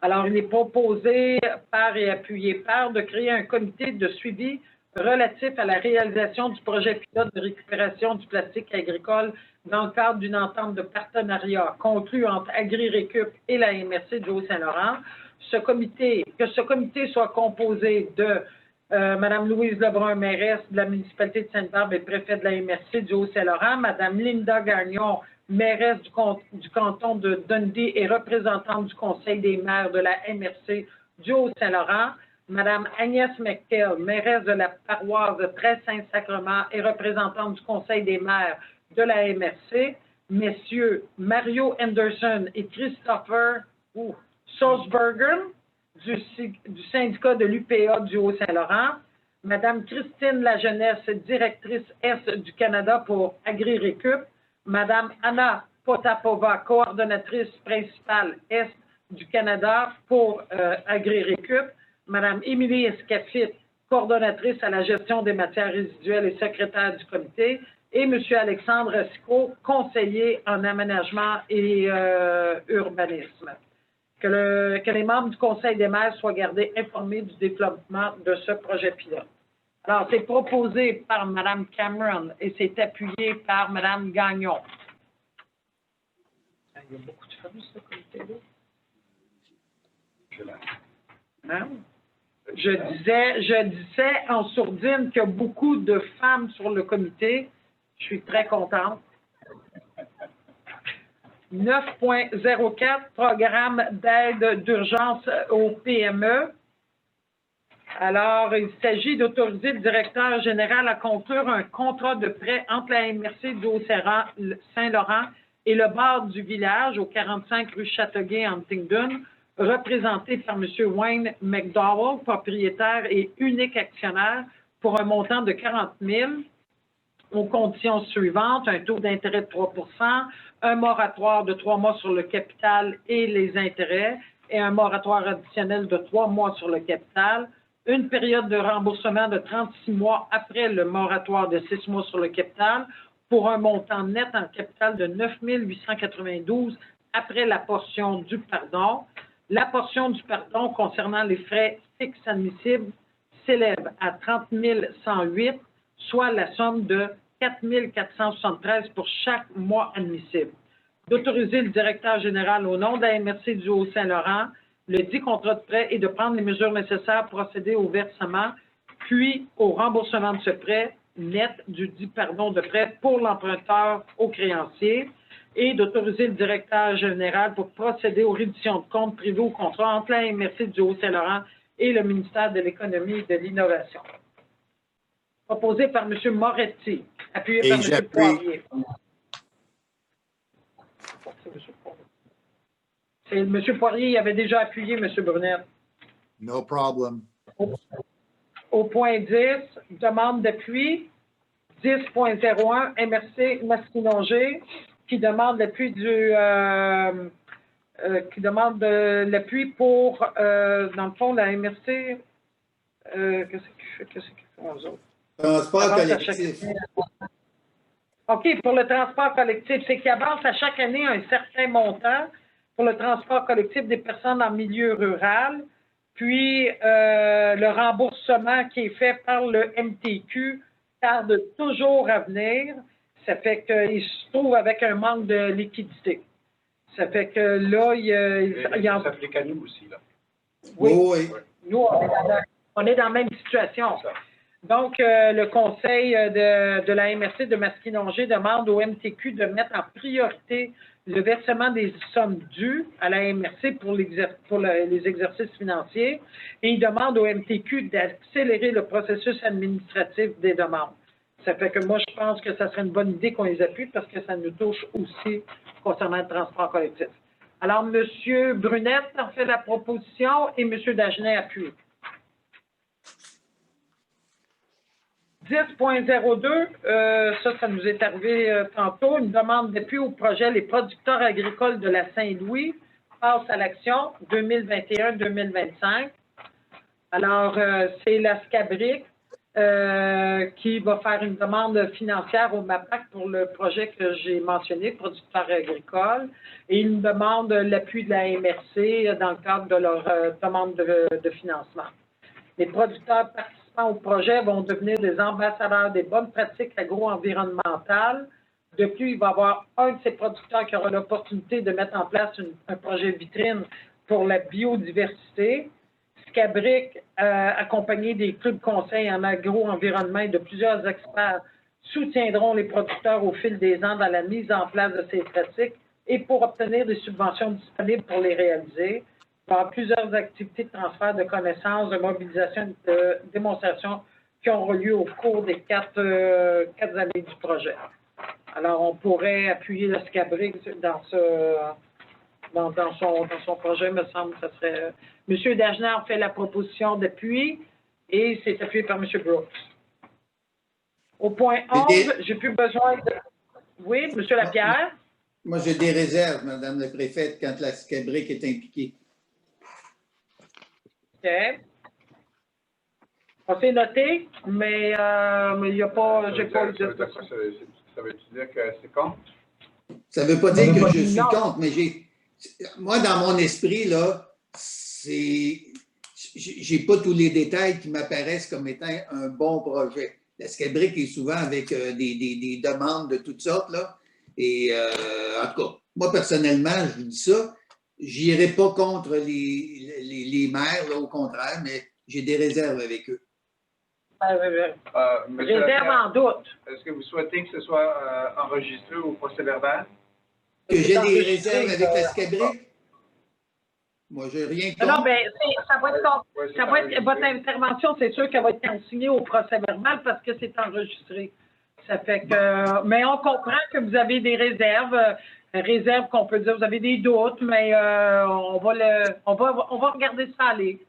Alors, il est proposé par et appuyé par de créer un comité de suivi relatif à la réalisation du projet pilote de récupération du plastique agricole dans le cadre d'une entente de partenariat conclue entre Agri-Récup et la MRC du Haut-Saint-Laurent. Que ce comité soit composé de Mme Louise Lebrun, mairesse de la municipalité de Sainte-Barbe et préfète de la MRC du Haut-Saint-Laurent, Mme Linda Gagnon, mairesse du canton de Dundee et représentante du Conseil des maires de la MRC du Haut-Saint-Laurent, Mme Agnès McKell, mairesse de la paroisse de Très-Saint-Sacrement et représentante du Conseil des maires de la MRC, messieurs Mario Anderson et Christopher Salzberger, du syndicat de l'UPA du Haut-Saint-Laurent, Mme Christine Lajeunesse, directrice Est du Canada pour Agri-Récup, Mme Anna Potapova, coordonnatrice principale Est du Canada pour Agri-Récup, Mme Émilie Escafit, coordonnatrice à la gestion des matières résiduelles et secrétaire du comité, et M. Alexandre Sicot, conseiller en aménagement et urbanisme. Que les membres du Conseil des maires soient gardés informés du développement de ce projet pilote. Alors, c'est proposé par Mme Cameron et c'est appuyé par Mme Gagnon. Il y a beaucoup de femmes, ce comité-là. Hein? Je disais en sourdine qu'il y a beaucoup de femmes sur le comité. Je suis très contente. 9.04, programme d'aide d'urgence aux PME. Alors, il s'agit d'autoriser le directeur général à conclure un contrat de prêt entre la MRC du Haut-Saint-Laurent et le bar du village au 45 rue Châteauguay, Huntingdon, représenté par M. Wayne McDowell, propriétaire et unique actionnaire, pour un montant de 40 000 aux conditions suivantes, un taux d'intérêt de 3 %, un moratoire de 3 mois sur le capital et les intérêts et un moratoire additionnel de 3 mois sur le capital, une période de remboursement de 36 mois après le moratoire de 6 mois sur le capital pour un montant net en capital de 9 892 après la portion du pardon. La portion du pardon concernant les frais fixes admissibles s'élève à 30 108, soit la somme de 4 473 pour chaque mois admissible. D'autoriser le directeur général au nom de la MRC du Haut-Saint-Laurent le dit contrat de prêt et de prendre les mesures nécessaires pour procéder au versement, puis au remboursement de ce prêt net du dit pardon de prêt pour l'emprunteur au créancier et d'autoriser le directeur général pour procéder aux réductions de comptes privés au contrat entre la MRC du Haut-Saint-Laurent et le ministère de l'Économie et de l'Innovation. Proposé par M. Moretti, appuyé par M. Poirier. Et M. Poirier il avait déjà appuyé M. Brunette. No problem. Au point 10, demande d'appui, 10.01, MRC Masquinongé, qui demande l'appui pour, dans le fond, la MRC, qu'est-ce qu'ils font eux autres? Transport collectif. OK, pour le transport collectif, c'est qu'ils avancent à chaque année un certain montant pour le transport collectif des personnes en milieu rural, puis le remboursement qui est fait par le MTQ tarde toujours à venir. Ça fait qu'il se trouve avec un manque de liquidité. Ça fait que là, Ça s'applique à nous aussi, là. Oui. Oui. Nous, on est dans la même situation. Donc, le conseil de la MRC de Masquinongé demande au MTQ de mettre en priorité le versement des sommes dues à la MRC pour les exercices financiers et il demande au MTQ d'accélérer le processus administratif des demandes. Ça fait que moi, je pense que ça serait une bonne idée qu'on les appuie parce que ça nous touche aussi concernant le transport collectif. Alors, M. Brunette en fait la proposition et M. Dagenet appuie. 10.02, ça nous est arrivé tantôt, une demande d'appui au projet Les producteurs agricoles de la Saint-Louis passe à l'action 2021-2025. Alors, c'est la SCABRIC qui va faire une demande financière au MAPAC pour le projet que j'ai mentionné, producteurs agricoles, et une demande l'appui de la MRC dans le cadre de leur demande de financement. Les producteurs participants au projet vont devenir des ambassadeurs des bonnes pratiques agro-environnementales. De plus, il va y avoir un de ces producteurs qui aura l'opportunité de mettre en place un projet vitrine pour la biodiversité. SCABRIC, accompagné des clubs conseils en agro-environnement et de plusieurs experts, soutiendront les producteurs au fil des ans dans la mise en place de ces pratiques et pour obtenir des subventions disponibles pour les réaliser. Il y aura plusieurs activités de transfert de connaissances, de mobilisation et de démonstration qui auront lieu au cours des quatre années du projet. Alors, on pourrait appuyer le SCABRIC dans son projet, me semble que ce serait... M. Dagenet fait la proposition d'appui et c'est appuyé par M. Brooks. Au point 11, j'ai plus besoin de... Oui, M. Lapierre? Moi, j'ai des réserves, Madame la préfète, quand la SCABRIC est impliquée. OK. On s'est noté, mais il n'y a pas... J'ai pas eu de... Ça veut dire que c'est contre? Ça ne veut pas dire que je suis contre, mais moi, dans mon esprit, là, j'ai pas tous les détails qui m'apparaissent comme étant un bon projet. La SCABRIC est souvent avec des demandes de toutes sortes, là. Et en tout cas, moi, personnellement, je vous dis ça, j'irai pas contre les maires, là, au contraire, mais j'ai des réserves avec eux. Monsieur Réserve Leclerc, en doute. est-ce que vous souhaitez que ce soit enregistré au procès-verbal? Que j'ai des enregistré, réserves avec la SCABRIC? Moi, j'ai rien contre. Non, mais ça va être, Ouais, c'est ça va être enregistré. votre intervention, c'est sûr qu'elle va être consignée au procès verbal parce que c'est enregistré. Ça fait que, mais on comprend que vous avez des réserves qu'on peut dire, vous avez des doutes, mais on va regarder ça aller.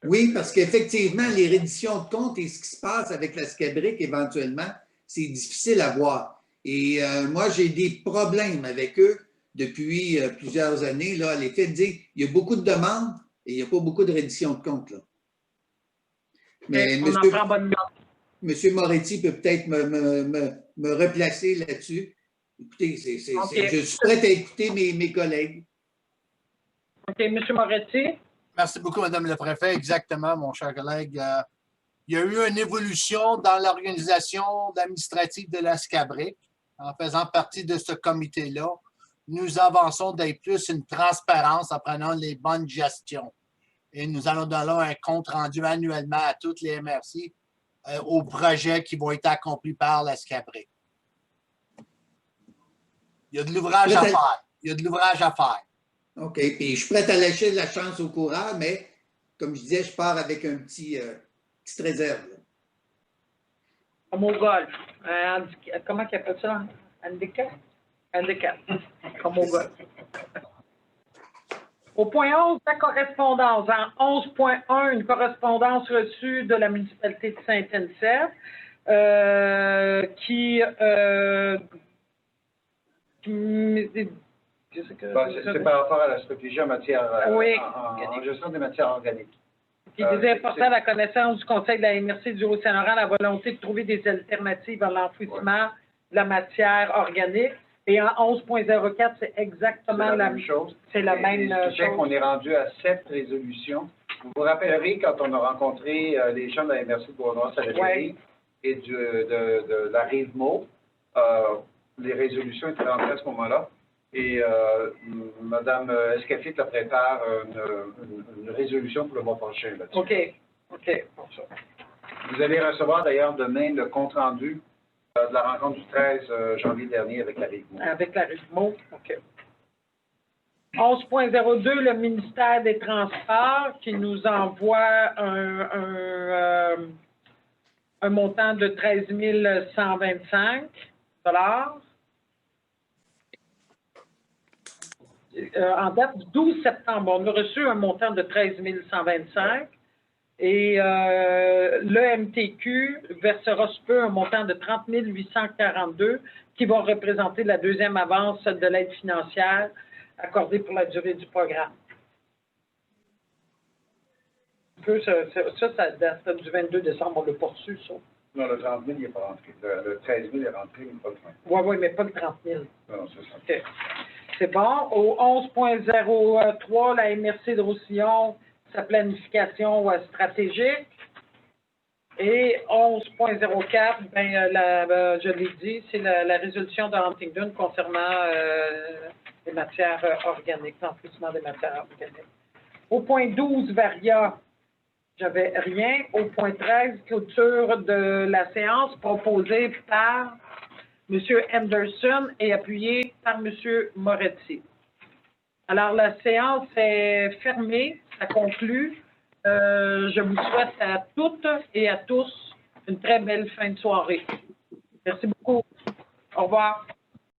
Oui, parce qu'effectivement, les redditions de comptes et ce qui se passe avec la SCABRIC, éventuellement, c'est difficile à voir. Et moi, j'ai des problèmes avec eux depuis plusieurs années, là, à l'effet de dire il y a beaucoup de demandes et il n'y a pas beaucoup de redditions de comptes. Là. Mais On en prend bonne note. M. Moretti peut peut-être me replacer là-dessus. Écoutez, je suis prêt à écouter mes collègues. OK, M. Moretti. Merci beaucoup, Madame le Préfet. Exactement, mon cher collègue. Il y a eu une évolution dans l'organisation administrative de la SCABRIC. En faisant partie de ce comité-là, nous avançons d'être plus une transparence en prenant les bonnes gestions. Et nous allons donner un compte rendu annuellement à toutes les MRC aux projets qui vont être accomplis par la SCABRIC. Il y a de l'ouvrage à faire. Il y a de l'ouvrage à faire. OK. Puis je suis prêt à lâcher la chance au courant, mais comme je disais, je pars avec un petite réserve. Là. Comme au golf. Comment il appelle ça? Handicap? Handicap. Comme au golf. Au point 11, la correspondance. En 11.1, une correspondance reçue de la municipalité de Saint-Anicet C'est par rapport à la stratégie en matière en gestion des matières organiques. Qui disait porter à la connaissance du Conseil de la MRC du Haut-Saint-Laurent la volonté de trouver des alternatives à l'enfouissement de la matière organique. Et en 11.04, c'est exactement la même chose. C'est la même chose. Ce qui fait qu'on est rendu à 7 résolutions. Vous vous rappellerez quand on a rencontré les gens de la MRC de Beauharnois-Salaberry et de la Rive-Maude, les résolutions étaient rentrées à ce moment-là. Et Mme Escaffitte prépare une résolution pour le mois prochain là-dessus. OK. Vous allez recevoir d'ailleurs demain le compte-rendu de la rencontre du 13 janvier dernier avec la Rive-Maude. Avec la Rive-Maude, OK. 11.02, le ministère des Transports qui nous envoie un montant de 13 125 $. En date du 12 septembre, on a reçu un montant de 13 125 et le MTQ versera sous peu un montant de 30 842 qui va représenter la deuxième avance de l'aide financière accordée pour la durée du programme. Ça date du 22 décembre, on l'a pas reçu, ça. Non, le 30 000, il n'est pas rentré. Le 13 000 est rentré, mais pas le 30 000. Oui, mais pas le 30 000. Non, c'est ça. OK. C'est bon. Au 11.03, la MRC de Roussillon, sa planification stratégique. Et 11.04, je l'ai dit, c'est la résolution de Huntingdon concernant les matières organiques, l'enfouissement des matières organiques. Au point 12, Varia, j'avais rien. Au point 13, clôture de la séance proposée par M. Anderson et appuyé par M. Moretti. Alors, la séance est fermée, ça conclut. Je vous souhaite à toutes et à tous une très belle fin de soirée. Merci beaucoup. Au revoir.